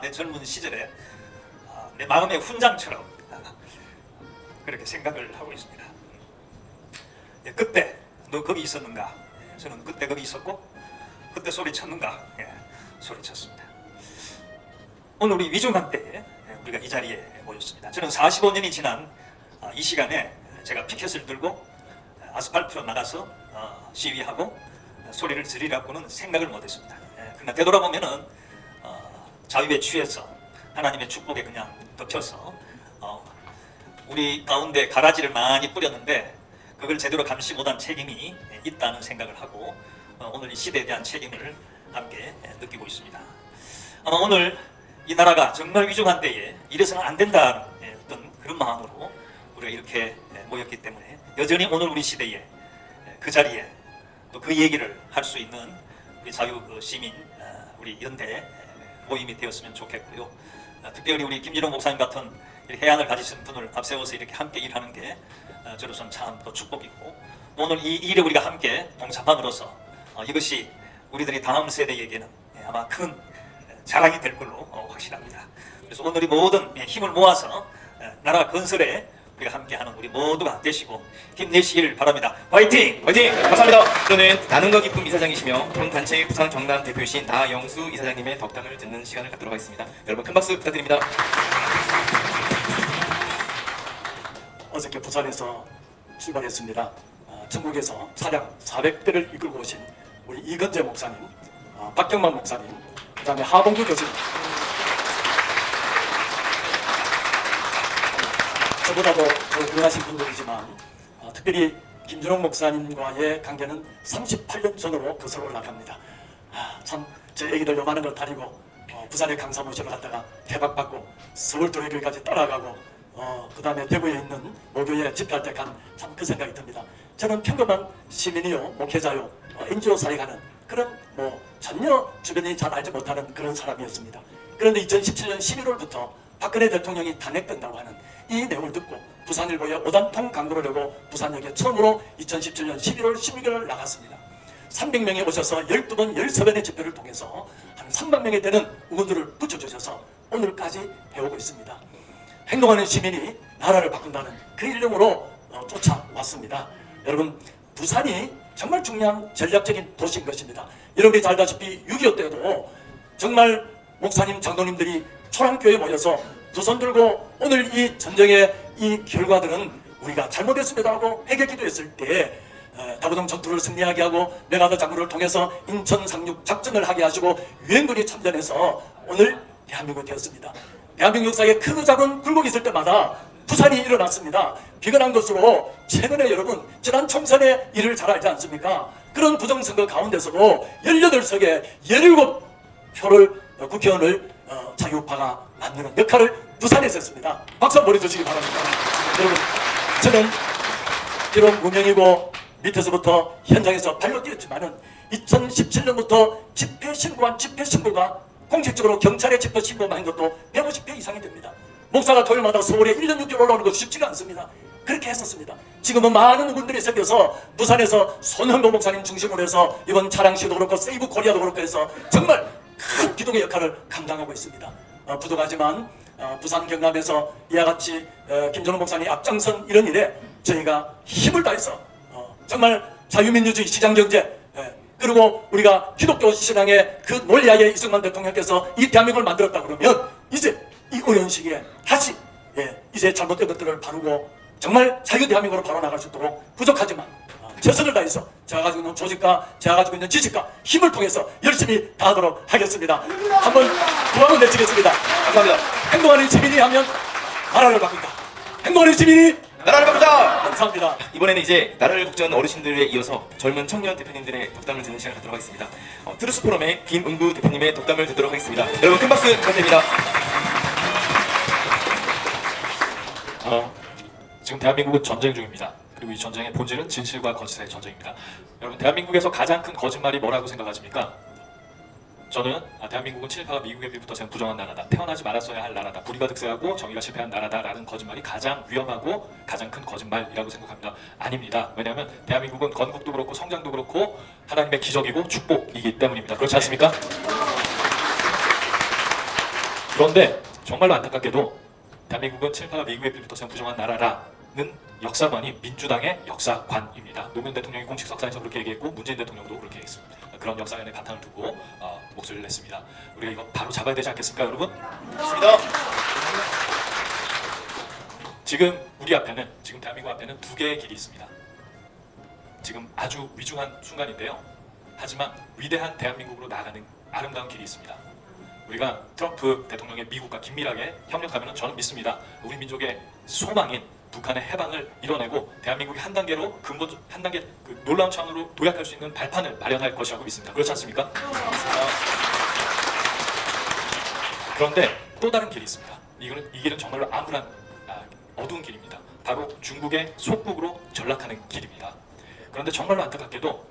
내 젊은 시절에 내 마음의 훈장처럼 그렇게 생각을 하고 있습니다. 그때 너 거기 있었는가? 저는 그때 거기 있었고 그때 소리쳤는가? 소리쳤습니다. 오늘 우리 위중한 때에 우리가 이 자리에 모였습니다. 저는 45년이 지난 이 시간에 제가 피켓을 들고 아스팔트로 나가서 시위하고 소리를 지르라고는 생각을 못했습니다. 그러나 되돌아보면은 자유에 취해서 하나님의 축복에 그냥 덮여서 우리 가운데 가라지를 많이 뿌렸는데 그걸 제대로 감시 못한 책임이 있다는 생각을 하고 오늘 이 시대에 대한 책임을 함께 느끼고 있습니다. 아마 오늘 이 나라가 정말 위중한 때에 이래서는 안 된다는 어떤 그런 마음으로 우리가 이렇게 모였기 때문에 여전히 오늘 우리 시대에 그 자리에 또 그 얘기를 할 수 있는 우리 자유시민 우리 연대 모임이 되었으면 좋겠고요. 특별히 우리 김진홍 목사님 같은 해안을 가지신 분을 앞세워서 이렇게 함께 일하는 게 저로서는 참 또 축복이고 오늘 이 일에 우리가 함께 동참함으로써 이것이 우리들이 다음 세대에게는 아마 큰 자랑이 될 걸로 확신합니다. 그래서 오늘 이 모든 힘을 모아서 나라 건설에 우리가 함께하는 우리 모두가 되시고 힘내시길 바랍니다. 화이팅! 화이팅! 감사합니다. 저는 나눔과 기쁨 이사장이시며 본 단체의 부산 경남 대표이신 나영수 이사장님의 덕담을 듣는 시간을 갖도록 하겠습니다. 여러분 큰 박수 부탁드립니다. 어저께 부산에서 출발했습니다. 전국에서 차량 400대를 이끌고 오신 우리 이건재 목사님, 박경만 목사님, 그 다음에 하봉규 교수님, 저보다도 더 유명하신 분들이지만 특별히 김준홍 목사님과의 관계는 38년 전으로 거슬러 올라갑니다. 참 제 얘기들 요만한 걸 다니고 부산의 강사무실을 갔다가 대박받고 서울 도예교회까지 따라가고 그 다음에 대구에 있는 모교에 집회할 때 간 참 그 생각이 듭니다. 저는 평범한 시민이요, 목회자요, NGO 사에 가는 그런 전혀 주변이 잘 알지 못하는 그런 사람이었습니다. 그런데 2017년 11월부터 박근혜 대통령이 탄핵된다고 하는 이 내용을 듣고 부산일보에 오단통 광고를 내고 부산역에 처음으로 2017년 11월 16일을 나갔습니다. 300명이 오셔서 12번, 13번의 집회를 통해서 한 3만 명이 되는 의원들을 붙여주셔서 오늘까지 해오고 있습니다. 행동하는 시민이 나라를 바꾼다는 그 일념으로 쫓아왔습니다. 여러분, 부산이 정말 중요한 전략적인 도시인 것입니다. 여러분이 잘 알다시피 6.25 때도 정말 목사님, 장로님들이 초랑교회에 모여서 두 손 들고 오늘 이 전쟁의 이 결과들은 우리가 잘못했습니다 하고 회개기도 했을 때 다부동 전투를 승리하게 하고 메가더 장군을 통해서 인천 상륙 작전을 하게 하시고 유엔군이 참전해서 오늘 대한민국이 되었습니다. 대한민국 역사에 크고 작은 굴곡이 있을 때마다 부산이 일어났습니다. 비근한 것으로 최근에 여러분 지난 총선의 일을 잘 알지 않습니까? 그런 부정선거 가운데서도 18석에 17표를 국회의원을 자유파가 만드는 역할을 부산에서 했습니다. 박수 한번 보내주시기 바랍니다. 여러분, 저는 비록 무명이고 밑에서부터 현장에서 발로 뛰었지만은 2017년부터 집회 신고가 공식적으로 경찰에 집회 신고만 한 것도 150회 이상이 됩니다. 목사가 토요일마다 서울에 1년 6개월 올라오는 거 쉽지가 않습니다. 그렇게 했었습니다. 지금은 많은 분들이 섞여서 부산에서 손현보 목사님 중심으로 해서 이번 차량시도 그렇고 세이브 코리아도 그렇고 해서 정말 큰 기둥의 역할을 감당하고 있습니다. 부족하지만 부산 경남에서 이와 같이 김준호 목사님 앞장선 이런 일에 저희가 힘을 다해서 정말 자유민주주의 시장경제 그리고 우리가 기독교 신앙의 그 논리하에 이승만 대통령께서 이 대한민국을 만들었다 그러면 이제 이 어려운 시기에 다시 이제 잘못된 것들을 바르고 정말 자유 대한민국으로 바로 나갈 수 있도록 부족하지만 최선을 다해서 제가 가지고 있는 조직과 제가 가지고 있는 지식과 힘을 통해서 열심히 다하도록 하겠습니다. 한번 구함을 내치겠습니다. 감사합니다. 행동하는 시민이 하면 나라를 바꾼다. 행동하는 시민이 나라를 바꾸자! 감사합니다. 이번에는 이제 나라를 걱정하는 어르신들에 이어서 젊은 청년 대표님들의 덕담을 듣는 시간을 갖도록 하겠습니다. 트루스 포럼의 김은구 대표님의 덕담을 듣도록 하겠습니다. 여러분 큰 박수 부탁드립니다. 지금 대한민국은 전쟁 중입니다. 그리고 이 전쟁의 본질은 진실과 거짓의 전쟁입니다. 여러분, 대한민국에서 가장 큰 거짓말이 뭐라고 생각하십니까? 저는 대한민국은 친일파가 미국에 비부터 생 부정한 나라다, 태어나지 말았어야 할 나라다, 불의가 득세하고 정의가 실패한 나라다라는 거짓말이 가장 위험하고 가장 큰 거짓말이라고 생각합니다. 아닙니다. 왜냐하면 대한민국은 건국도 그렇고 성장도 그렇고 하나님의 기적이고 축복이기 때문입니다. 그렇지 않습니까? 그런데 정말로 안타깝게도 대한민국은 친일파가 미국에 비부터 생 부정한 나라라는 역사관이 민주당의 역사관입니다. 노무현 대통령이 공식 석상에서 그렇게 얘기했고 문재인 대통령도 그렇게 얘기했습니다. 그런 역사관의 바탕을 두고 목소리를 냈습니다. 우리가 이거 바로 잡아야 되지 않겠습니까, 여러분? 좋습니다. 지금 우리 앞에는, 지금 대한민국 앞에는 두 개의 길이 있습니다. 지금 아주 위중한 순간인데요. 하지만 위대한 대한민국으로 나아가는 아름다운 길이 있습니다. 우리가 트럼프 대통령의 미국과 긴밀하게 협력하면 저는 믿습니다. 우리 민족의 소망인 북한의 해방을 이뤄내고 대한민국이 한 단계로 한 단계 그 놀라운 차원으로 도약할 수 있는 발판을 마련할 것이라고 믿습니다. 그렇지 않습니까? 그런데 또 다른 길이 있습니다. 이 길은 정말로 암울한 어두운 길입니다. 바로 중국의 속국으로 전락하는 길입니다. 그런데 정말로 안타깝게도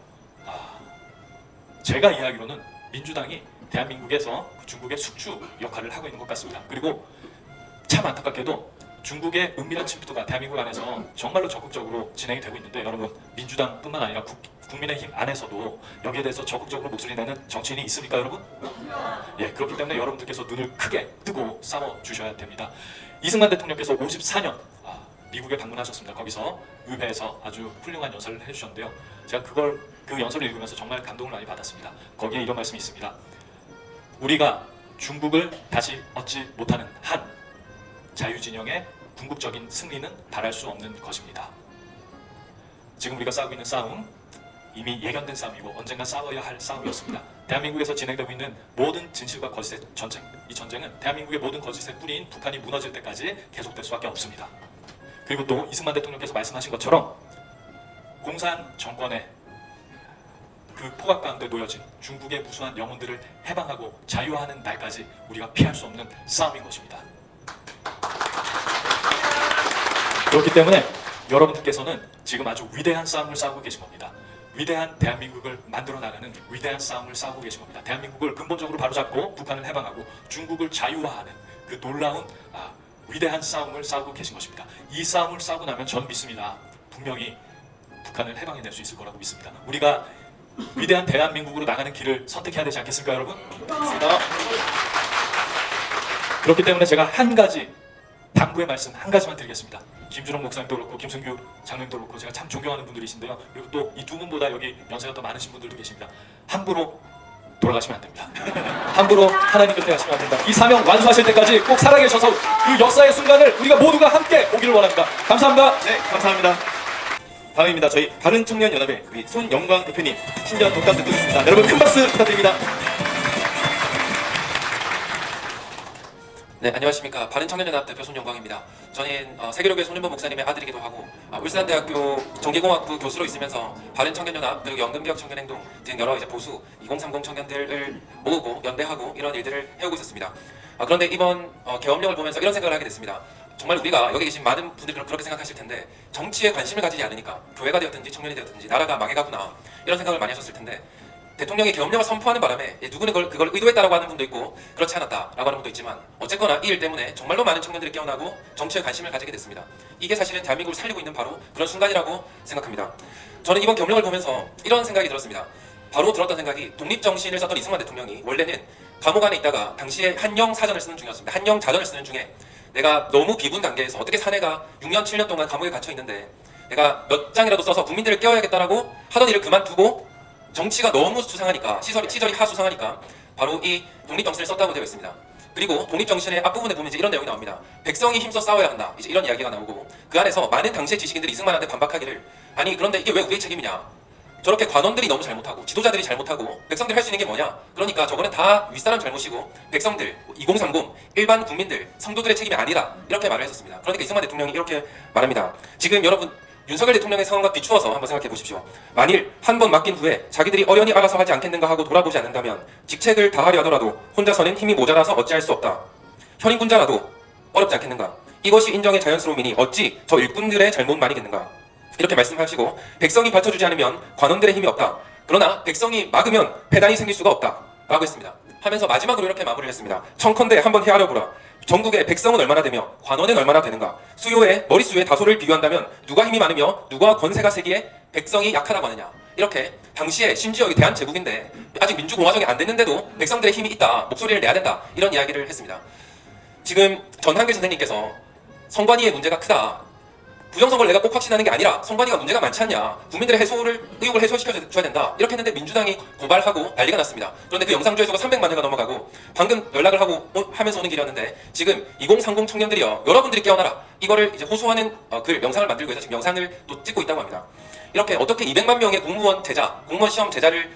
제가 이해하기로는 민주당이 대한민국에서 중국의 숙주 역할을 하고 있는 것 같습니다. 그리고 참 안타깝게도 중국의 은밀한 침투가 대한민국 안에서 정말로 적극적으로 진행이 되고 있는데, 여러분, 민주당뿐만 아니라 국민의힘 안에서도 여기에 대해서 적극적으로 목소리 내는 정치인이 있습니까, 여러분? 예, 그렇기 때문에 여러분들께서 눈을 크게 뜨고 싸워 주셔야 됩니다. 이승만 대통령께서 54년 미국에 방문하셨습니다. 거기서 의회에서 아주 훌륭한 연설을 해주셨는데요. 제가 그 연설을 읽으면서 정말 감동을 많이 받았습니다. 거기에 이런 말씀이 있습니다. 우리가 중국을 다시 얻지 못하는 한 자유진영의 궁극적인 승리는 바랄 수 없는 것입니다. 지금 우리가 싸우고 있는 싸움, 이미 예견된 싸움이고 언젠가 싸워야 할 싸움이었습니다. 대한민국에서 진행되고 있는 모든 진실과 거짓의 전쟁, 이 전쟁은 대한민국의 모든 거짓의 뿌리인 북한이 무너질 때까지 계속될 수밖에 없습니다. 그리고 또 이승만 대통령께서 말씀하신 것처럼 공산 정권의 그 포각 가운데 놓여진 중국의 무수한 영혼들을 해방하고 자유화하는 날까지 우리가 피할 수 없는 싸움인 것입니다. 그렇기 때문에 여러분들께서는 지금 아주 위대한 싸움을 싸우고 계신 겁니다. 위대한 대한민국을 만들어 나가는 위대한 싸움을 싸우고 계신 겁니다. 대한민국을 근본적으로 바로잡고 북한을 해방하고 중국을 자유화하는 그 놀라운 위대한 싸움을 싸우고 계신 것입니다. 이 싸움을 싸우고 나면 저는 믿습니다. 분명히 북한을 해방해낼 수 있을 거라고 믿습니다. 우리가 위대한 대한민국으로 나가는 길을 선택해야 되지 않겠습니까, 여러분? 좋습니다. 그렇기 때문에 제가 한 가지 당부의 말씀 한 가지만 드리겠습니다. 김준홍 목사님도 그렇고 김승규 장로님도 그렇고 제가 참 존경하는 분들이신데요. 그리고 또 이 두 분보다 여기 연세가 더 많으신 분들도 계십니다. 함부로 돌아가시면 안 됩니다. 함부로 하나님 곁에 가시면 안 됩니다. 이 사명 완수하실 때까지 꼭 살아계셔서 그 역사의 순간을 우리가 모두가 함께 보기를 원합니다. 감사합니다. 네, 감사합니다. 다음입니다. 저희 바른청년연합의 우리 손영광 대표님 신년 독담 듣고 있습니다. 여러분 큰 박수 부탁드립니다. 네, 안녕하십니까. 바른청년연합 대표 손영광입니다. 저는 세계로교회 손윤보 목사님의 아들이기도 하고 울산대학교 전기공학부 교수로 있으면서 바른청년연합 그리고 연금개혁 청년행동 등 여러 이제 보수 2030 청년들을 모으고 연대하고 이런 일들을 해오고 있었습니다. 그런데 이번 계엄령을 보면서 이런 생각을 하게 됐습니다. 정말 우리가 여기 계신 많은 분들이 그렇게 생각하실 텐데 정치에 관심을 가지지 않으니까 교회가 되었든지 청년이 되었든지 나라가 망해가구나 이런 생각을 많이 하셨을 텐데 대통령이 계엄령을 선포하는 바람에 누구는 그걸 의도했다라고 하는 분도 있고 그렇지 않았다라고 하는 분도 있지만 어쨌거나 이 일 때문에 정말로 많은 청년들이 깨어나고 정치에 관심을 가지게 됐습니다. 이게 사실은 대한민국을 살리고 있는 바로 그런 순간이라고 생각합니다. 저는 이번 계엄령을 보면서 이런 생각이 들었습니다. 바로 들었던 생각이 독립정신을 썼던 이승만 대통령이 원래는 감옥 안에 있다가 당시에 한영 사전을 쓰는 중이었습니다. 한영 자전을 쓰는 중에 내가 너무 비분 단계에서 어떻게 사내가 6년 7년 동안 감옥에 갇혀 있는데 내가 몇 장이라도 써서 국민들을 깨워야겠다라고 하던 일을 그만두고 정치가 너무 수상하니까 시절이 하수상하니까 바로 이 독립정신을 썼다고 되어 있습니다. 그리고 독립정신의 앞부분에 보면 이제 이런 내용이 나옵니다. 백성이 힘써 싸워야 한다. 이제 이런 이야기가 나오고 그 안에서 많은 당시의 지식인들이 이승만한테 반박하기를 아니 그런데 이게 왜 우리의 책임이냐. 저렇게 관원들이 너무 잘못하고 지도자들이 잘못하고 백성들이 할 수 있는 게 뭐냐. 그러니까 저거는 다 윗사람 잘못이고 백성들, 2030 일반 국민들, 성도들의 책임이 아니다. 이렇게 말을 했었습니다. 그러니까 이승만 대통령이 이렇게 말합니다. 지금 여러분 윤석열 대통령의 상황과 비추어서 한번 생각해 보십시오. 만일 한 번 맡긴 후에 자기들이 어련히 알아서 하지 않겠는가 하고 돌아보지 않는다면 직책을 다하려 하더라도 혼자서는 힘이 모자라서 어찌할 수 없다. 현인군자라도 어렵지 않겠는가. 이것이 인정의 자연스러움이니 어찌 저 일꾼들의 잘못만이겠는가. 이렇게 말씀하시고 백성이 받쳐주지 않으면 관원들의 힘이 없다. 그러나 백성이 막으면 폐단이 생길 수가 없다. 라고 했습니다. 하면서 마지막으로 이렇게 마무리를 했습니다. 청컨대 한번 헤아려 보라. 전국의 백성은 얼마나 되며 관원은 얼마나 되는가. 수요에 머릿수의 다소를 비교한다면 누가 힘이 많으며 누가 권세가 세기에 백성이 약하다고 하느냐. 이렇게 당시에 심지어 여기 대한제국인데 아직 민주공화정이 안 됐는데도 백성들의 힘이 있다. 목소리를 내야 된다. 이런 이야기를 했습니다. 지금 전한길 선생님께서 선관위의 문제가 크다. 부정선거를 내가 꼭 확신하는 게 아니라 선관위가 문제가 많지 않냐. 국민들의 의혹을 해소시켜줘야 된다. 이렇게 했는데 민주당이 고발하고 난리가 났습니다. 그런데 그 영상 조회수가 300만 회가 넘어가고 방금 연락을 하면서 오는 길이었는데 지금 2030 청년들이여 여러분들이 깨어나라. 이거를 이제 호소하는 영상을 만들고 해서 지금 영상을 또 찍고 있다고 합니다. 이렇게 어떻게 200만 명의 공무원 시험 제자를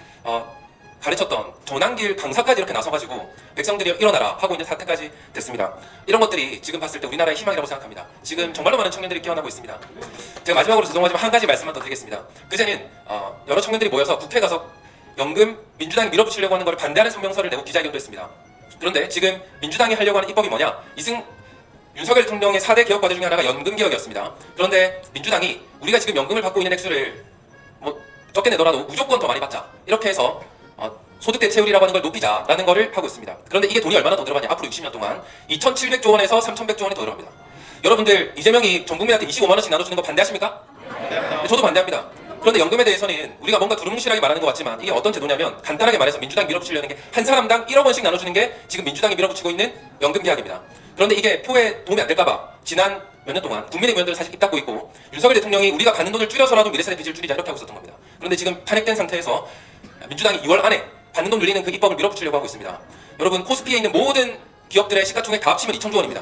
가르쳤던 전한길 강사까지 이렇게 나서가지고 백성들이 일어나라 하고 있는 사태까지 됐습니다. 이런 것들이 지금 봤을 때 우리나라의 희망이라고 생각합니다. 지금 정말로 많은 청년들이 깨어나고 있습니다. 제가 마지막으로 죄송하지만 한 가지 말씀만 더 드리겠습니다. 그제는 여러 청년들이 모여서 국회에 가서 연금 민주당이 밀어붙이려고 하는 걸 반대하는 성명서를 내고 기자회견도 했습니다. 그런데 지금 민주당이 하려고 하는 입법이 뭐냐? 윤석열 대통령의 4대 개혁 과제 중에 하나가 연금개혁이었습니다. 그런데 민주당이 우리가 지금 연금을 받고 있는 액수를 적게 내더라도 무조건 더 많이 받자. 이렇게 해서 소득 대체율이라고 하는 걸 높이자라는 거를 하고 있습니다. 그런데 이게 돈이 얼마나 더 들어가냐? 앞으로 60년 동안 2,700조 원에서 3,100조 원이 더 들어갑니다. 여러분들 이재명이 전 국민한테 25만 원씩 나눠주는 거 반대하십니까? 네, 저도 반대합니다. 그런데 연금에 대해서는 우리가 뭔가 두루뭉실하게 말하는 것 같지만 이게 어떤 제도냐면 간단하게 말해서 민주당이 밀어붙이려는 게 한 사람당 1억 원씩 나눠주는 게 지금 민주당이 밀어붙이고 있는 연금 계약입니다. 그런데 이게 표에 도움이 안 될까봐 지난 몇 년 동안 국민의 의원들은 사실 입 닫고 있고 윤석열 대통령이 우리가 받는 돈을 줄여서라도 미래세대 빚을 줄이자 이렇게 하고 있었던 겁니다. 그런데 지금 탄핵된 상태에서 민주당이 2월 안에 받는 돈 늘리는 그 입법을 밀어붙이려고 하고 있습니다. 여러분 코스피에 있는 모든 기업들의 시가총액 다 합치면 2,000조 원입니다.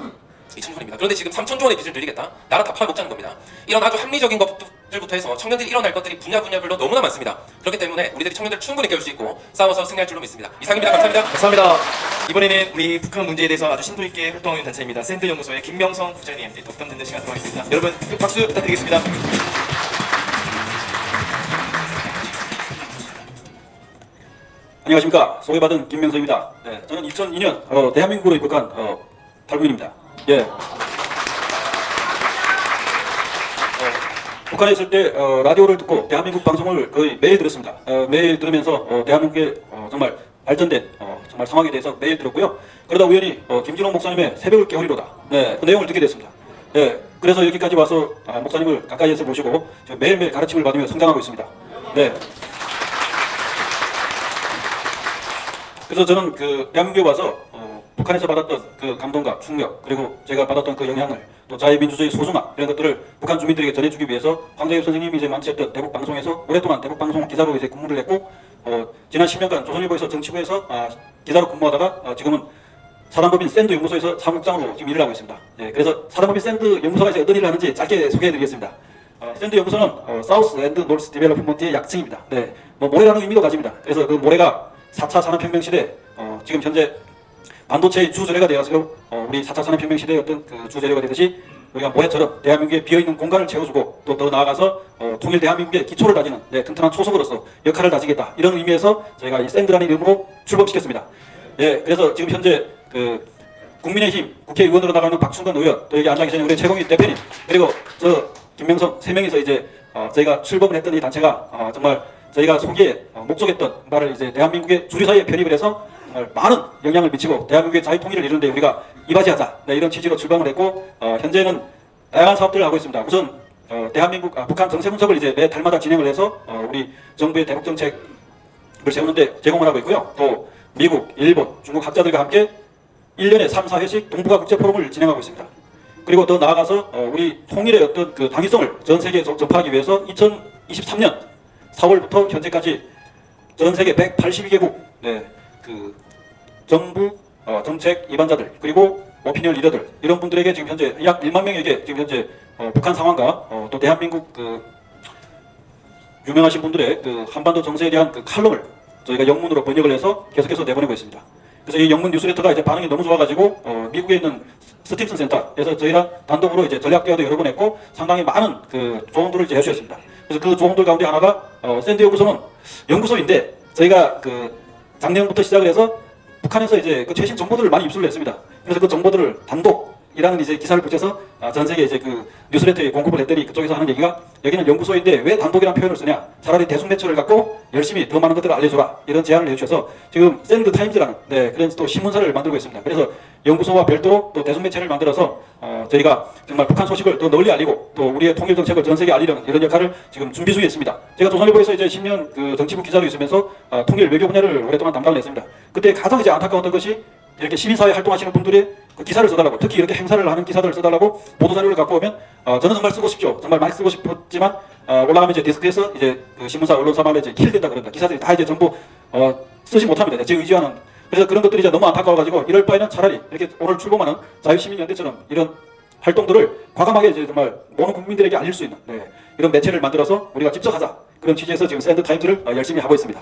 2,000조 원입니다. 그런데 지금 3,000조 원의 빚을 늘리겠다? 나라 다 팔아먹자는 겁니다. 이런 아주 합리적인 것들부터 해서 청년들이 일어날 것들이 분야별로 너무나 많습니다. 그렇기 때문에 우리들이 청년들 충분히 깨울 수 있고 싸워서 승리할 줄로 믿습니다. 이상입니다. 감사합니다. 감사합니다. 이번에는 우리 북한 문제에 대해서 아주 심도 있게 활동하고 있는 단체입니다. 샌드연구소의 김명성 부장님한테 독담 듣는 시간 들어가겠습니다. 여러분 박수 부탁드리겠습니다. 안녕하십니까. 소개받은 김명성입니다. 네, 저는 2002년 대한민국으로 입국한 탈북민입니다. 예. 북한에 있을 때 라디오를 듣고 대한민국 방송을 거의 매일 들었습니다. 매일 들으면서 대한민국의 정말 발전된 정말 상황에 대해서 매일 들었고요. 그러다 우연히 김진홍 목사님의 새벽을 깨우리로다. 네, 그 내용을 듣게 됐습니다. 네, 그래서 여기까지 와서 목사님을 가까이에서 모시고 매일매일 가르침을 받으며 성장하고 있습니다. 네. 그래서 저는 그 대한민국에 와서 북한에서 받았던 그 감동과 충격, 그리고 제가 받았던 그 영향을 또 자유민주주의 소중함 이런 것들을 북한 주민들에게 전해주기 위해서 황자엽 선생님이 이제 만드셨던 대북방송에서 오랫동안 대북방송 기자로 이제 근무를 했고 지난 10년간 조선일보에서 정치부에서 기자로 근무하다가 지금은 사단법인 샌드 연구소에서 사무국장으로 지금 일을 하고 있습니다. 네, 그래서 사단법인 샌드 연구소가 이제 어떤 일을 하는지 짧게 소개해드리겠습니다. 샌드 연구소는 사우스 앤드 노스 디벨롭먼트의 약칭입니다. 네, 모래라는 의미도 가집니다. 그래서 그 모래가 4차 산업혁명 시대 지금 현재 반도체의 주재료가 되어서 우리 4차 산업혁명 시대의 어떤 그 주재료가 되듯이 우리가 모래처럼 대한민국에 비어있는 공간을 채워주고 또 더 나아가서 통일 대한민국의 기초를 다지는 튼튼한 초석으로서 역할을 다지겠다 이런 의미에서 저희가 이 샌드라는 이름으로 출범시켰습니다. 예, 그래서 지금 현재 그 국민의힘 국회의원으로 나가는 박충건 의원 또 여기 앉아 계시는 우리 최공희 대표님 그리고 저 김명성 세 명이서 이제 저희가 출범을 했던 이 단체가 정말 저희가 소기에 목적했던 바를 이제 대한민국의 주류사회에 편입을 해서 정말 많은 영향을 미치고 대한민국의 자유통일을 이루는데 우리가 이바지하자, 네, 이런 취지로 출범을 했고 현재는 다양한 사업들을 하고 있습니다. 우선 북한 정세 분석을 이제 매 달마다 진행을 해서 우리 정부의 대북 정책을 세우는데 제공을 하고 있고요. 또 미국, 일본, 중국 학자들과 함께 1년에 3, 4회씩 동북아 국제 포럼을 진행하고 있습니다. 그리고 더 나아가서 우리 통일의 어떤 그 당위성을 전 세계에 전파하기 위해서 2023년 4월부터 현재까지 전 세계 182개국 네, 그 정부 정책 입안자들 그리고 오피니언 리더들 이런 분들에게 지금 현재 약 1만 명에게 지금 현재 북한 상황과 또 대한민국 그 유명하신 분들의 그 한반도 정세에 대한 그 칼럼을 저희가 영문으로 번역을 해서 계속해서 내보내고 있습니다. 그래서 이 영문 뉴스레터가 이제 반응이 너무 좋아가지고 미국에 있는 스티븐슨 센터에서 저희랑 단독으로 이제 전략 대화도 여러 번 했고 상당히 많은 그 조언들을 이제 해주셨습니다. 그래서 그 조언들 가운데 하나가 샌드 연구소는 연구소인데 저희가 그 작년부터 시작을 해서 북한에서 이제 그 최신 정보들을 많이 입수를 했습니다. 그래서 그 정보들을 단독이라는 이제 기사를 붙여서 전 세계 이제 그 뉴스레터에 공급을 했더니 그쪽에서 하는 얘기가 여기는 연구소인데 왜 단독이라는 표현을 쓰냐? 차라리 대중매체를 갖고 열심히 더 많은 것들을 알려줘라 이런 제안을 해주셔서 지금 샌드 타임즈라는 그런 또 신문사를 만들고 있습니다. 그래서 연구소와 별도로 또 대중매체를 만들어서 저희가 정말 북한 소식을 더 널리 알리고 또 우리의 통일 정책을 전 세계에 알리는 이런 역할을 지금 준비 중에 있습니다. 제가 조선일보에서 이제 10년 그 정치부 기자로 있으면서 통일 외교 분야를 오랫동안 담당을 했습니다. 그때 가장 이제 안타까웠던 것이 이렇게 시민사회 활동하시는 분들이 그 기사를 써달라고 특히 이렇게 행사를 하는 기사들을 써달라고 보도자료를 갖고 오면 저는 정말 쓰고 싶죠. 정말 많이 쓰고 싶었지만 올라가면 이제 데스크에서 이제 그 신문사 언론사만에 이제 킬된다 그런다. 기사들이 다 이제 전부 쓰지 못합니다. 제 의지와는. 그래서 그런 것들이 이제 너무 안타까워가지고 이럴 바에는 차라리 이렇게 오늘 출범하는 자유시민연대처럼 이런 활동들을 과감하게 이제 정말 모든 국민들에게 알릴 수 있는 이런 매체를 만들어서 우리가 직접 하자 그런 취지에서 지금 샌드 타임즈를 열심히 하고 있습니다.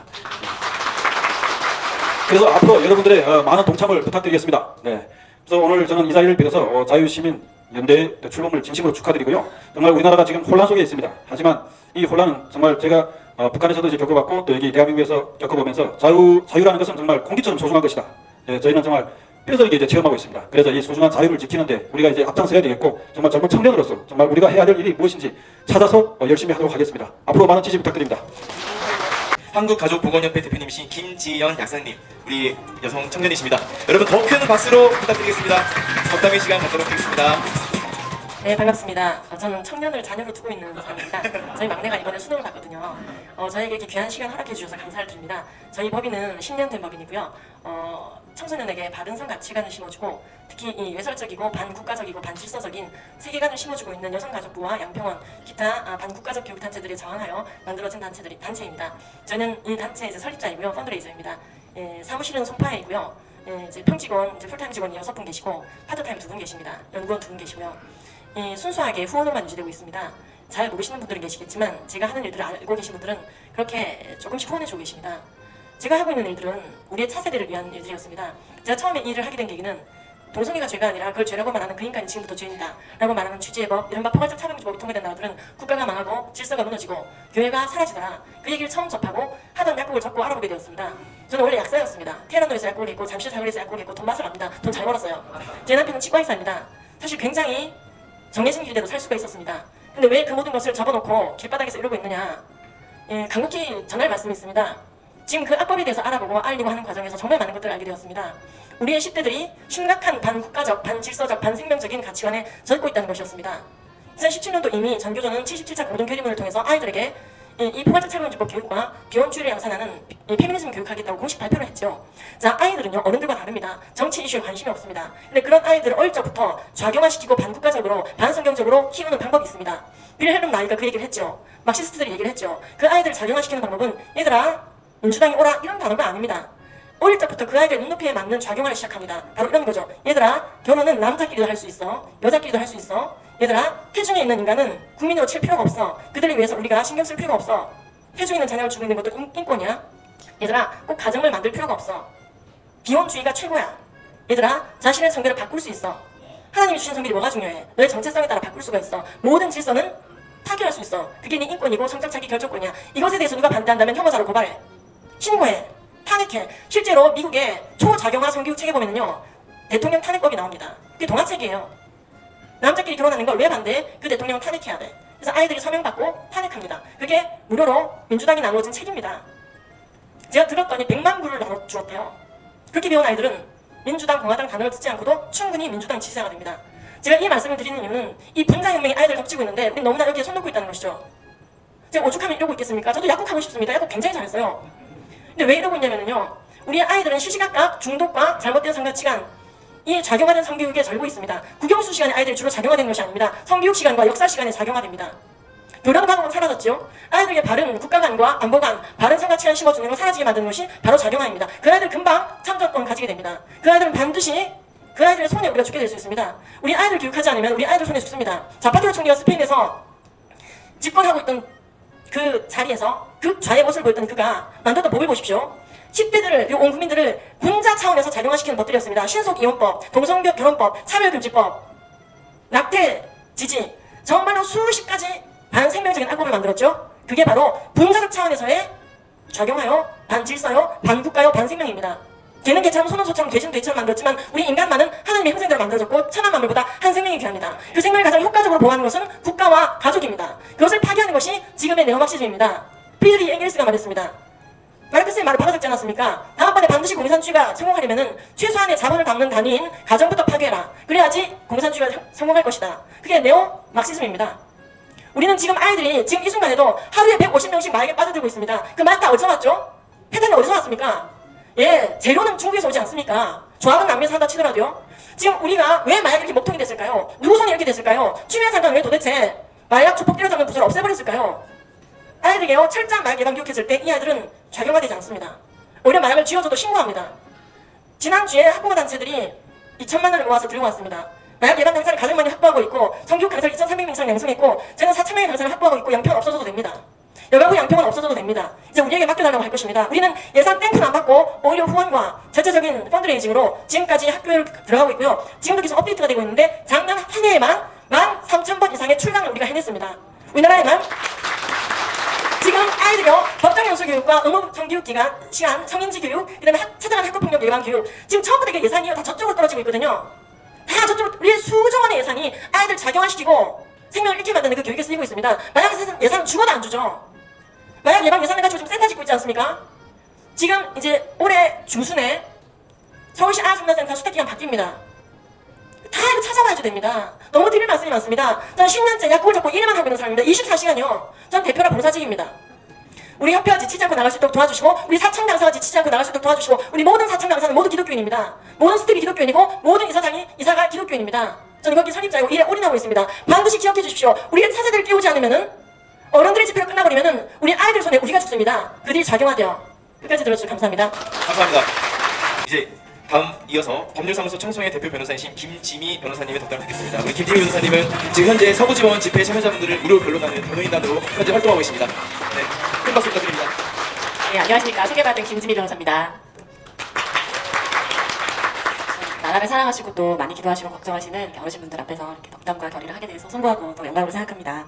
그래서 앞으로 여러분들의 많은 동참을 부탁드리겠습니다. 네. 그래서 오늘 저는 이 자리를 빌어서 자유시민연대 출범을 진심으로 축하드리고요. 정말 우리나라가 지금 혼란 속에 있습니다. 하지만 이 혼란은 정말 제가 북한에서도 이제 겪어봤고 또 여기 대한민국에서 겪어보면서 자유라는 것은 정말 공기처럼 소중한 것이다. 네, 저희는 정말 뼈저리게 이제 체험하고 있습니다. 그래서 이 소중한 자유를 지키는데 우리가 이제 앞장서야 되겠고 정말 젊은 청년으로서 정말 우리가 해야 될 일이 무엇인지 찾아서 열심히 하도록 하겠습니다. 앞으로 많은 지지 부탁드립니다. 한국가족보건협회 대표님이신 김지연 약사님, 우리 여성 청년이십니다. 여러분 더 큰 박수로 부탁드리겠습니다. 덕담의 시간 갖도록 하겠습니다. 네, 반갑습니다. 저는 청년을 자녀로 두고 있는 사람입니다. 저희 막내가 이번에 수능을 봤거든요. 저에게 이렇게 귀한 시간 허락해 주셔서 감사를 드립니다. 저희 법인은 10년 된 법인이고요. 청소년에게 바른 성 가치관을 심어주고 특히 이 외설적이고 반국가적이고 반질서적인 세계관을 심어주고 있는 여성가족부와 양평원 기타 반국가적 교육단체들이 저항하여 만들어진 단체입니다. 저는 이 단체의 설립자이고요. 펀드레이저입니다. 사무실은 송파에 있고요. 이제 평직원, 이제 풀타임 직원이 6분 계시고 파트타임 2분 계십니다. 연구원 2분 계시고요. 순수하게 후원으로만 유지되고 있습니다. 잘 모르시는 분들은 계시겠지만 제가 하는 일들을 알고 계신 분들은 그렇게 조금씩 후원해주고 계십니다. 제가 하고 있는 일들은 우리의 차세대를 위한 일들이었습니다. 제가 처음에 이 일을 하게 된 계기는 동성애가 죄가 아니라 그걸 죄라고만 하는 그 인간이 지금부터 죄인이다 라고 말하는 취지의 법, 이른바 포괄적 차별금지법이 통과된 나라들은 국가가 망하고 질서가 무너지고 교회가 사라지더라. 그 얘기를 처음 접하고 하던 약국을 접고 알아보게 되었습니다. 저는 원래 약사였습니다. 태어난도에서 약국을 했고 잠실 사거리에서 약국을 했고 돈 맛을 압니다. 돈 잘 벌었어요. 제 남편은 치과의사입니다. 사실 굉장히 정해진 길대로 살 수가 있었습니다. 근데 왜 그 모든 것을 접어놓고 길바닥에서 이러고 있느냐. 간곡히 전할 말씀이 있습니다. 지금 그 악법에 대해서 알아보고 알리고 하는 과정에서 정말 많은 것들을 알게 되었습니다. 우리의 10대들이 심각한 반국가적, 반질서적, 반생명적인 가치관에 젖고 있다는 것이었습니다. 2017년도 이미 전교조는 77차 공동결의문을 통해서 아이들에게 이 포괄적 차별금지법 교육과 비혼주의를 양산하는 페미니즘 교육하겠다고 공식 발표를 했죠. 자, 아이들은요 어른들과 다릅니다. 정치 이슈에 관심이 없습니다. 근데 그런 아이들을 어릴 적부터 좌경화시키고 반국가적으로 반성경적으로 키우는 방법이 있습니다. 빌헬름 나이가 그 얘기를 했죠. 막시스트들이 얘기를 했죠. 그 아이들을 좌경화시키는 방법은 얘들아 민주당이 오라 이런 단어가 아닙니다. 어릴 적부터 그 아이들 눈높이에 맞는 좌경화를 시작합니다. 바로 이런 거죠. 얘들아 결혼은 남자끼리도 할 수 있어. 여자끼리도 할 수 있어. 얘들아 태중에 있는 인간은 국민으로 칠 필요가 없어. 그들을 위해서 우리가 신경 쓸 필요가 없어. 태중에 있는 자녀를 주고 있는 것도 인권이야. 얘들아 꼭 가정을 만들 필요가 없어. 비혼주의가 최고야. 얘들아 자신의 성별을 바꿀 수 있어. 하나님이 주신 성별이 뭐가 중요해? 너의 정체성에 따라 바꿀 수가 있어. 모든 질서는 타결할 수 있어. 그게 네 인권이고 성적 자기 결정권이야. 이것에 대해서 누가 반대한다면 혐오자로 고발해. 신고해. 탄핵해. 실제로 미국의 초작용화 성교육 책에 보면요 대통령 탄핵법이 나옵니다. 그게 동화책이에요. 남자끼리 결혼하는 걸 왜 반대해? 그 대통령은 탄핵해야 돼. 그래서 아이들이 서명받고 탄핵합니다. 그게 무료로 민주당이 나눠진 책입니다. 제가 들었더니 100만 부를 나눠주었대요. 그렇게 배운 아이들은 민주당, 공화당 단어를 듣지 않고도 충분히 민주당 지지자가 됩니다. 제가 이 말씀을 드리는 이유는 이 분자혁명이 아이들 덮치고 있는데 우리 너무나 여기에 손 놓고 있다는 것이죠. 제가 오죽하면 이러고 있겠습니까? 저도 약국하고 싶습니다. 약국 굉장히 잘했어요. 근데 왜 이러고 있냐면요. 우리 아이들은 시시각각 중독과 잘못된 생각시간 이 작용하는 성교육에 절고 있습니다. 국영수 시간에 아이들이 주로 작용화되는 것이 아닙니다. 성교육 시간과 역사 시간에 작용화됩니다. 교련 과목은 사라졌죠. 아이들에게 바른 국가관과 안보관, 바른 생각시간 심어주는 걸 사라지게 만드는 것이 바로 작용화입니다. 그 아이들 금방 참정권 가지게 됩니다. 그 아이들은 반드시 그 아이들의 손에 우리가 죽게 될 수 있습니다. 우리 아이들 교육하지 않으면 우리 아이들 손에 죽습니다. 자파티오 총리가 스페인에서 집권하고 있던 그 자리에서 극좌의 모습을 보였던 그가 만들었던 법을 보십시오. 10대들을, 온 국민들을 군자 차원에서 작용화시키는 법들이었습니다. 신속이혼법, 동성결혼법, 차별금지법, 낙태 지지, 정말로 수십 가지 반생명적인 악법을 만들었죠. 그게 바로 군자적 차원에서의 작용하여 반질서요, 반국가요, 반생명입니다. 걔는 개처럼 소놈소처럼 돼지는 돼지처럼 만들었지만 우리 인간만은 하나님의 형상대로 만들어졌고 천한 만물보다 한 생명이 귀합니다. 그 생명을 가장 효과적으로 보호하는 것은 국가와 가족입니다. 그것을 파괴하는 것이 지금의 네오마르크시즘입니다. 프리드리히 엥겔스가 말했습니다. 마르크스의 말을 받아듣지 않았습니까? 다음번에 반드시 공산주의가 성공하려면 최소한의 자본을 담는 단위인 가정부터 파괴해라. 그래야지 공산주의가 성공할 것이다. 그게 네오마르크시즘입니다. 우리는 지금 아이들이 지금 이 순간에도 하루에 150명씩 마약에 빠져들고 있습니다. 그 마약 다 어디서 왔죠? 패턴이 어디서 왔습니까? 예, 재료는 중국에서 오지 않습니까? 조합은 남미에서 한다 치더라도요. 지금 우리가 왜 마약이 이렇게 목통이 됐을까요? 누구 손이 이렇게 됐을까요? 추미애 장관 왜 도대체 마약 조폭 때려잡는 부서를 없애버렸을까요? 아이들에게요, 철저한 마약 예방 교육했을 때 이 아이들은 작용화되지 않습니다. 오히려 마약을 쥐어줘도 신고합니다. 지난주에 학부모 단체들이 2천만 원을 모아서 들고 왔습니다. 마약 예방 강사를 가장 많이 확보하고 있고 성교육 강사를 2,300명 이상 양성했고 저는 4,000명의 강사를 확보하고 있고 양평은 없어져도 됩니다. 여가부 양평은 없어져도 됩니다. 이제 우리에게 맡겨달라고 할 것입니다. 우리는 예산 땡큐는 안 받고 오히려 후원과 전체적인 펀드레이징으로 지금까지 학교를 들어가고 있고요. 지금도 계속 업데이트가 되고 있는데 작년 한 해에만 13,000번 이상의 출강을 우리가 해냈습니다. 우리나라에만 지금 아이들이요, 법정연수교육과 의무 성교육기간, 시간, 성인지 교육, 그 다음에 찾아간 학교폭력 예방 교육, 지금 처음부터 이게 예산이요 다 저쪽으로 떨어지고 있거든요. 다 저쪽으로, 우리의 수조 원의 예산이 아이들 작용화시키고 생명을 잃게 만드는 그 교육에 쓰이고 있습니다. 마약 예산은 죽어도 안 주죠. 마약 예방 예산을 가지고 지금 센터 짓고 있지 않습니까? 지금 이제 올해 중순에 서울시 아아순환센터 수탁기간 바뀝니다. 다 이거 찾아봐야 됩니다. 너무 드릴 말씀이 많습니다. 저는 10년째 약국을 잡고 일만 하고 있는 사람입니다. 24시간이요. 전 대표라 봉사직입니다. 우리 협회가 지치지 않고 나갈 수 있도록 도와주시고 우리 사천 강사가 지치지 않고 나갈 수 있도록 도와주시고 우리 모든 사천 강사는 모두 기독교인입니다. 모든 스텝이 기독교인이고 모든 이사가 기독교인입니다. 저는 거기 설립자이고 일에 올인하고 있습니다. 반드시 기억해 주십시오. 우리의 차세대를 깨우지 않으면은 어른들의 집회가 끝나버리면은 우리 아이들 손에 우리가 죽습니다. 그들이 작용하대요. 끝까지 들어주셔서 감사합니다. 감사합니다. 이제 다음 이어서 법률사무소 청송의 대표 변호사이신 김지미 변호사님의 답변을 듣겠습니다. 우리 김지미 변호사님은 지금 현재 서구지원 집회 참여자분들을 무료 변론하는 변호인단으로 현재 활동하고 계십니다. 네, 큰 박수 부탁드립니다. 네, 안녕하십니까. 소개받은 김지미 변호사입니다. 나라를 사랑하시고 또 많이 기도하시고 걱정하시는 어르신분들 앞에서 이렇게 덕담과 결의를 하게 돼서 송구하고 또 영광으로 생각합니다.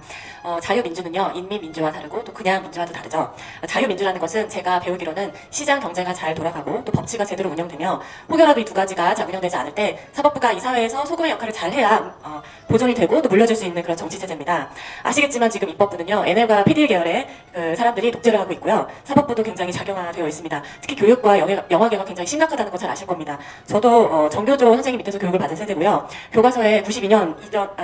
자유민주는요, 인민민주와 다르고 또 그냥 민주와도 다르죠. 자유민주라는 것은 제가 배우기로는 시장 경제가 잘 돌아가고 또 법치가 제대로 운영되며 혹여라도 이 두 가지가 잘 운영되지 않을 때 사법부가 이 사회에서 소금의 역할을 잘 해야 보존이 되고 또 물려줄 수 있는 그런 정치체제입니다. 아시겠지만 지금 입법부는요, NL과 PD 계열의 그 사람들이 독재를 하고 있고요. 사법부도 굉장히 작용화되어 있습니다. 특히 교육과 영화계가 굉장히 심각하다는 거 잘 아실 겁니다. 저도 정교조 선생님 밑에서 교육을 받은 세대고요. 교과서에 92년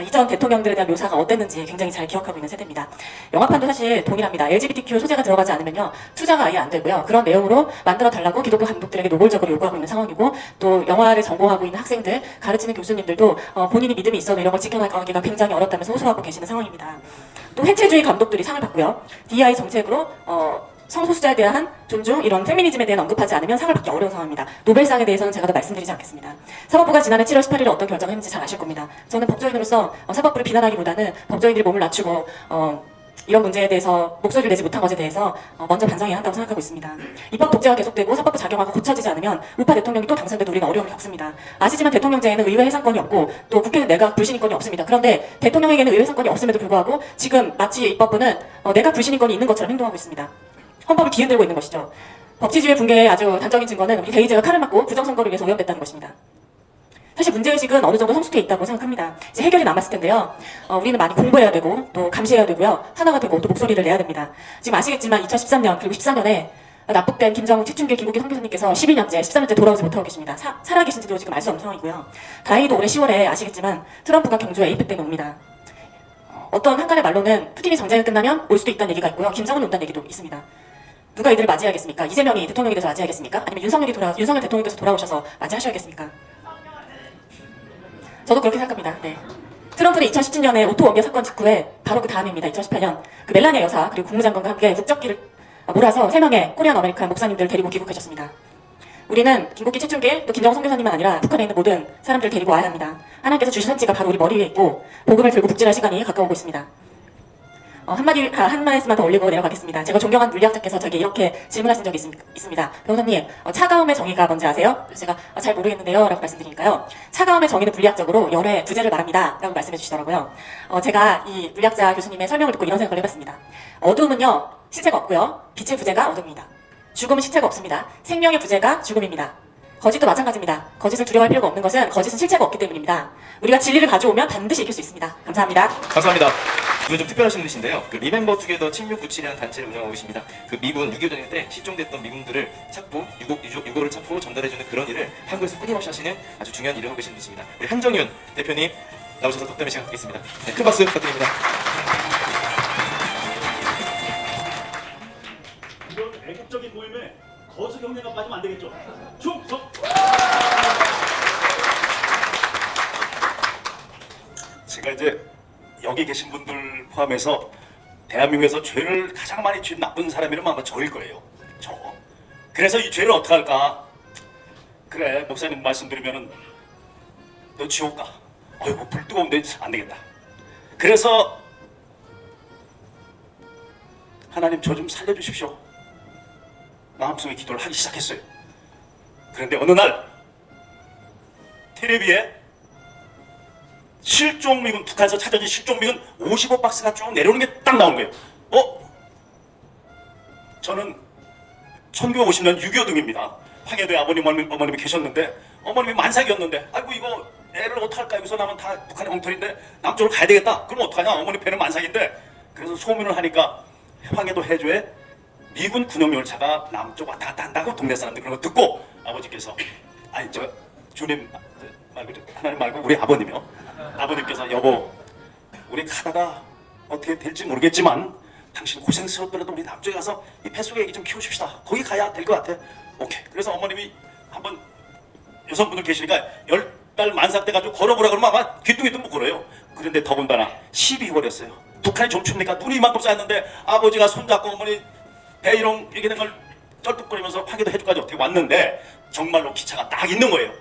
이전 대통령들에 대한 묘사가 어땠는지 굉장히 잘 기억하고 있는 세대입니다. 영화판도 사실 동일합니다. LGBTQ 소재가 들어가지 않으면요, 투자가 아예 안 되고요. 그런 내용으로 만들어 달라고 기독교 감독들에게 노골적으로 요구하고 있는 상황이고 또 영화를 전공하고 있는 학생들, 가르치는 교수님들도 본인이 믿음이 있어도 이런 걸 지켜나가기가 굉장히 어렵다면서 호소하고 계시는 상황입니다. 또 해체주의 감독들이 상을 받고요. DEI 정책으로 성소수자에 대한 존중, 이런 페미니즘에 대한 언급하지 않으면 상을 받기 어려운 상황입니다. 노벨상에 대해서는 제가 더 말씀드리지 않겠습니다. 사법부가 지난해 7월 18일에 어떤 결정을 했는지 잘 아실 겁니다. 저는 법조인으로서 사법부를 비난하기보다는 법조인들이 몸을 낮추고 이런 문제에 대해서 목소리를 내지 못한 것에 대해서 먼저 반성해야 한다고 생각하고 있습니다. 입법 독재가 계속되고 사법부 작용하고 고쳐지지 않으면 우파 대통령이 또 당선돼도 우리는 어려움을 겪습니다. 아시지만 대통령제에는 의회 해산권이 없고 또 국회는 내각 불신임권이 없습니다. 그런데 대통령에게는 의회 해산권이 없음에도 불구하고 지금 마치 입법부는 내각 불신임권이 있는 것처럼 행동하고 있습니다. 헌법을 뒤흔들고 있는 것이죠. 법치주의 붕괴의 아주 단적인 증거는 우리 대의제가 칼을 맞고 부정선거를 위해서 오염됐다는 것입니다. 사실 문제의식은 어느 정도 성숙해 있다고 생각합니다. 이제 해결이 남았을 텐데요. 우리는 많이 공부해야 되고 또 감시해야 되고요. 하나가 되고 또 목소리를 내야 됩니다. 지금 아시겠지만 2013년 그리고 14년에 납북된 김정은, 최춘길, 김국기 선교사님께서 12년째, 13년째 돌아오지 못하고 계십니다. 살아계신지도 지금 알 수 없는 상황이고요. 다행히도 올해 10월에 아시겠지만 트럼프가 경주에 에이펙 때문에 옵니다. 어떤 한간의 말로는 푸틴이 전쟁이 끝나면 올 수도 있다는 얘기가 있고요. 김정은이 온다는 얘기도 있습니다. 누가 이들을 맞이해야겠습니까? 이재명이 대통령이 돼서 맞이하겠습니까? 아니면 윤석열 대통령께서 돌아오셔서 맞이하셔야겠습니까? 저도 그렇게 생각합니다. 네. 트럼프는 2017년에 오토 원격 사건 직후에 바로 그 다음입니다. 2018년 그 멜라니아 여사 그리고 국무장관과 함께 국적기를 몰아서 3명의 코리안 아메리칸 목사님들 데리고 귀국하셨습니다. 우리는 김국기, 최춘길, 또 김정은 선교사님만 아니라 북한에 있는 모든 사람들을 데리고 와야 합니다. 하나님께서 주신 선지가 바로 우리 머리 위에 있고 복음을 들고 북진할 시간이 가까우고 있습니다. 한 말씀만 더 올리고 내려가겠습니다. 제가 존경한 물리학자께서 저에게 이렇게 질문하신 적이 있습니다. 변호사님, 차가움의 정의가 뭔지 아세요? 그래서 제가 잘 모르겠는데요 라고 말씀드리니까요. 차가움의 정의는 물리학적으로 열의 부재를 말합니다 라고 말씀해 주시더라고요. 제가 이 물리학자 교수님의 설명을 듣고 이런 생각을 해봤습니다. 어두움은요 실체가 없고요. 빛의 부재가 어둠입니다. 죽음은 실체가 없습니다. 생명의 부재가 죽음입니다. 거짓도 마찬가지입니다. 거짓을 두려워할 필요가 없는 것은 거짓은 실체가 없기 때문입니다. 우리가 진리를 가져오면 반드시 이길 수 있습니다. 감사합니다. 감사합니다. 이건 좀 특별하신 분이신데요. 그 리멤버 투게더 7697이라는 단체를 운영하고 계십니다. 그 미군 6.25 전쟁 때 실종됐던 미군들을 찾고 유고를 찾고 전달해주는 그런 일을 한국에서 끊임없이 하시는 아주 중요한 일을 하고 계신 분이십니다. 우리 한정윤 대표님 나오셔서 덕담의 시간 갖겠습니다. 네, 큰 박수 부탁드립니다. 이런 애국적인 모임에 거수 경례가 빠지면 안 되겠죠. 충성. 제가 이제 여기 계신 분들 포함해서 대한민국에서 죄를 가장 많이 지은 나쁜 사람이라면 아마 저일 거예요. 저. 그래서 이 죄를 어떻게 할까? 그래, 목사님 말씀드리면은 너 지옥 가. 어이구, 불 뜨거운데 안 되겠다. 그래서 하나님 저 좀 살려주십시오. 마음속에 기도를 하기 시작했어요. 그런데 어느 날 텔레비에 실종미군, 북한에서 찾아진 실종미군 55박스가 쭉 내려오는 게 딱 나온 거예요. 저는 1950년 6.25 등입니다. 황해도에 어머님이 계셨는데 어머님이 만삭이었는데 아이고 이거 애를 어떡할까, 여기서 나면 다 북한의 엉터리인데 남쪽으로 가야 되겠다. 그럼 어떡하냐, 어머니 배는 만삭인데. 그래서 소문을 하니까 황해도 해주에 미군 군용 열차가 남쪽 왔다 갔다 한다고 동네 사람들 그런 거 듣고 아버지께서 아니 저 주님 말고 하나님 말고 우리 아버님이요. 아버님께서 여보 우리 가다가 어떻게 될지 모르겠지만 당신 고생스럽더라도 우리 남쪽에 가서 이 뱃속에 애기 좀 키우십시다. 거기 가야 될 것 같아. 오케이. 그래서 어머님이 한번 여성분들 계시니까 10달 만삭 돼가지고 걸어보라 그러면 아마 귀뚱귀뚱 못 걸어요. 그런데 더군다나 12월이었어요. 북한이 좀 춥니까? 눈이 이만큼 쌓였는데 아버지가 손잡고 어머니 배이롱 이렇게 된 걸 쩔뚝거리면서 황해도 해주까지 어떻게 왔는데 정말로 기차가 딱 있는 거예요.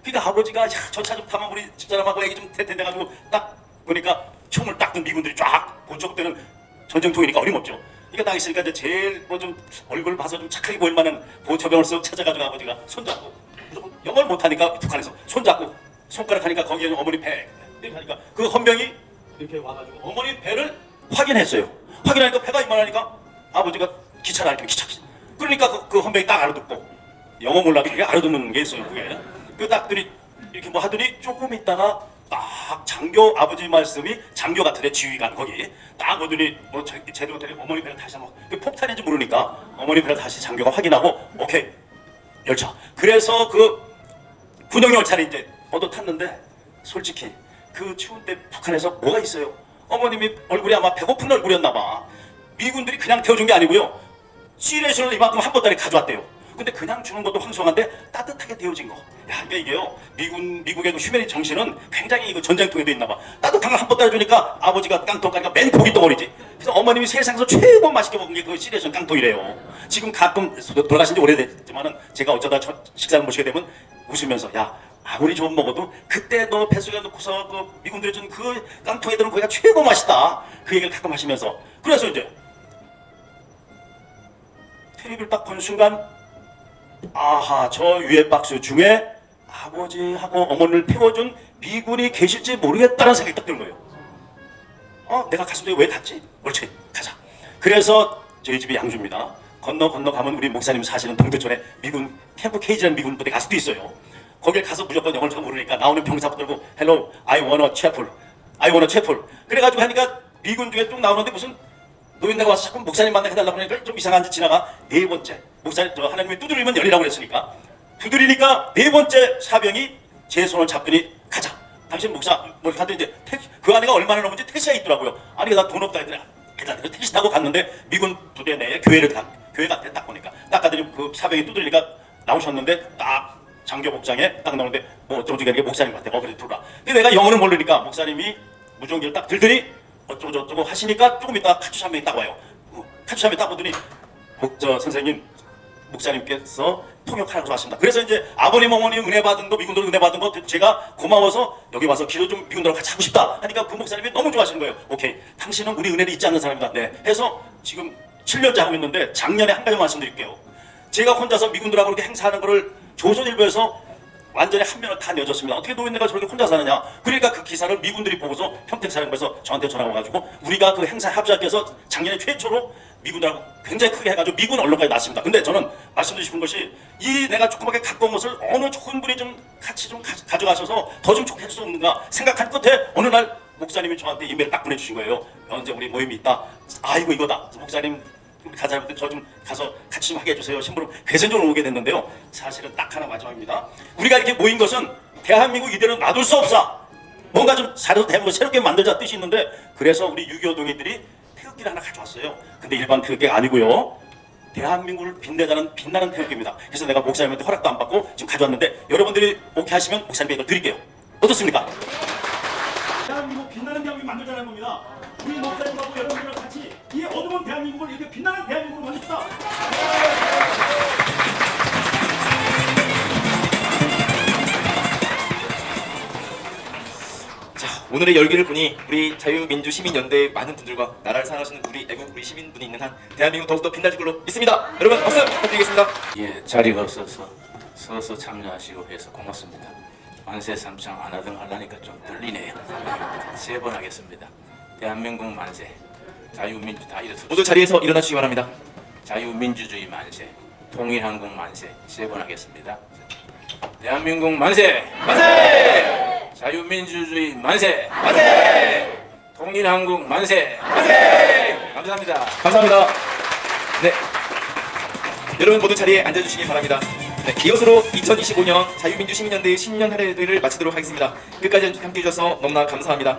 그러니까 아버지가 저 차 좀 타면 우리 집사람하고 애기 좀 될 텐데 가지고 딱 보니까 총을 딱 든 미군들이 쫙 본쪽 때는 전쟁통이니까 어림없죠. 그러니까 딱 있으니까 이제 제일 뭐 좀 얼굴 봐서 좀 착하게 보일 만한 보초병을 쓱 찾아가지고 아버지가 손잡고 영어를 못하니까 북한에서 손잡고 손가락 하니까 거기에 어머니 배 이렇게 하니까 그 헌병이 이렇게 와가지고 어머니 배를 확인했어요. 확인하니까 배가 이만하니까 아버지가 기차를 알게 기차. 그러니까 그 헌병이 딱 알아듣고 영어 몰라도 그게 알아듣는 게 있어요. 그게 그 딱들이 이렇게 뭐 하더니 조금 있다가 딱 장교 아버지 말씀이 장교 같은데 지휘관 거기 딱 오더니 뭐 제대로 되고 어머니 배를 다시 한번 그 폭탄인지 모르니까 어머니 배를 다시 장교가 확인하고 오케이 열차. 그래서 그 군용 열차를 이제 얻어 탔는데 솔직히 그 추운 때 북한에서 뭐가 있어요? 어머님이 얼굴이 아마 배고픈 얼굴이었나 봐. 미군들이 그냥 태워준 게 아니고요. 시레이션을 이만큼 한 보따리 가져왔대요. 근데 그냥 주는 것도 황송한데 따뜻하게 데워진 거. 야, 그러니까 이게요. 미국의 그 휴메니 정신은 굉장히 이거 전쟁통에도 있나 봐. 따뜻한 거 한 보따리 주니까 아버지가 깡통 가니까 맨 고기 덩어리지. 그래서 어머님이 세상에서 최고 맛있게 먹은 게 그 시레이션 깡통이래요. 지금 가끔 돌아가신 지 오래됐지만은 제가 어쩌다 식사를 모시게 되면 웃으면서 야, 아무리 좀 먹어도 그때 너 뱃속에 넣고서 그 미군들이 준 그 깡통에 들은 고기가 최고 맛있다. 그 얘기를 가끔 하시면서 그래서 이제 텔레비를 딱 본 순간 아하, 저 위에 박스 중에 아버지하고 어머니를 태워준 미군이 계실지 모르겠다는 생각이 딱 드는 거예요. 내가 가슴에 왜 탔지? 옳지, 가자. 그래서 저희 집이 양주입니다. 건너 가면 우리 목사님 사시는 동두천에 미군 캠프 케이지라는 미군 부대가 아직도 있어요. 거길 가서 무조건 영어를 잘 모르니까 나오는 병사부 들고 Hello, I want a chapel. I want a chapel. 그래가지고 하니까 미군 중에 쭉 나오는데 무슨 노인네가 와서 자꾸 목사님 만나해달라고 그러니까 좀 이상한 짓 지나가 네 번째 목사님 저 하나님이 두드리면 열리라고 그랬으니까 두드리니까 네 번째 사병이 제 손을 잡더니 가자. 당신 목사 뭐 이렇게 하더니 이제 택시, 그 안에가 얼마나 넘은지 택시가 있더라고요. 아니 나 돈 없다 했더니 일단 택시 타고 갔는데 미군 부대 내에 교회 같아 딱 보니까 딱 가더니 그 사병이 두드리니까 나오셨는데 딱 장교 복장에 딱 나오는데 뭐 어쩌고저쩌고 이게 목사님 같아. 그래 들어가. 근데 내가 영어는 모르니까 목사님이 무전기를 딱 들더니 어쩌고저쩌고 하시니까 조금 있다가 카투사 한 명이 딱 와요. 카투사 한 명이 딱 오더니 선생님 목사님께서 통역하라고 하십니다. 그래서 이제 아버님 어머니 은혜 받은 거 미군들 은혜 받은 거 제가 고마워서 여기 와서 기도 좀 미군들하고 같이 하고 싶다 하니까 그 목사님이 너무 좋아하시는 거예요. 오케이 당신은 우리 은혜를 잊지 않는 사람이다. 네 해서 지금 7년째 하고 있는데 작년에 한 가지 말씀드릴게요. 제가 혼자서 미군들하고 이렇게 행사하는 거를 조선일보에서 완전히 한 면을 다 내줬습니다. 어떻게 노인네가 저렇게 혼자 사느냐. 그러니까 그 기사를 미군들이 보고서 평택사령부에서 저한테 전화가 와가지고 우리가 그 행사에 합작해서 작년에 최초로 미군들하고 굉장히 크게 해가지고 미군 언론까지 났습니다. 근데 저는 말씀드리고 싶은 것이 이 내가 조그맣게 갖고 온 것을 어느 좋은 분이 좀 같이 좀 가져가셔서 더 좀 좋게 할 수 없는가 생각한 끝에 어느 날 목사님이 저한테 이메일 딱 보내주신 거예요. 언제 우리 모임이 있다. 아이고 이거다. 그래서 목사님 우리 가자 할 때 저 좀 가서 같이 좀 하게 해주세요. 신부로 회전적으로 오게 됐는데요. 사실은 딱 하나 마지막입니다. 우리가 이렇게 모인 것은 대한민국 이대로 놔둘 수 없어. 뭔가 좀 살아서 대한민국 새롭게 만들자 뜻이 있는데 그래서 우리 6.25 동의들이 태극기를 하나 가져왔어요. 근데 일반 태극기가 아니고요. 대한민국을 빛내자는 빛나는 태극기입니다. 그래서 내가 목사님한테 허락도 안 받고 지금 가져왔는데 여러분들이 오케이 하시면 목사님께 이걸 드릴게요. 어떻습니까? 대한민국 빛나는 대한민국 만들자는 겁니다. 우리 목사님하고 여러분들과 같이 이 어두운 대한민국을 이렇게 빛나는 대한민국으로 만듭시다. 오늘의 열기를 보니 우리 자유민주시민연대의 많은 분들과 나라를 사랑하시는 우리 애국 우리 시민분이 있는 한 대한민국 더욱더 빛날 걸로 믿습니다. 여러분 박수 부탁드리겠습니다. 예, 자리가 없어서 서서 참여하시고 해서 고맙습니다. 만세 삼창 하나등 하려니까 좀 떨리네요. 세 번 하겠습니다. 대한민국 만세, 자유민주 다 일어서 모두 자리에서 일어나 주시기 바랍니다. 자유민주주의 만세, 통일한국 만세 세 번 하겠습니다. 대한민국 만세! 만세! 자유민주주의 만세! 만세! 통일한국 만세! 만세! 감사합니다. 감사합니다. 네, 여러분 모두 자리에 앉아주시기 바랍니다. 네, 이것으로 2025년 자유민주시민연대의 신년 할애를 마치도록 하겠습니다. 끝까지 함께해 주셔서 너무나 감사합니다.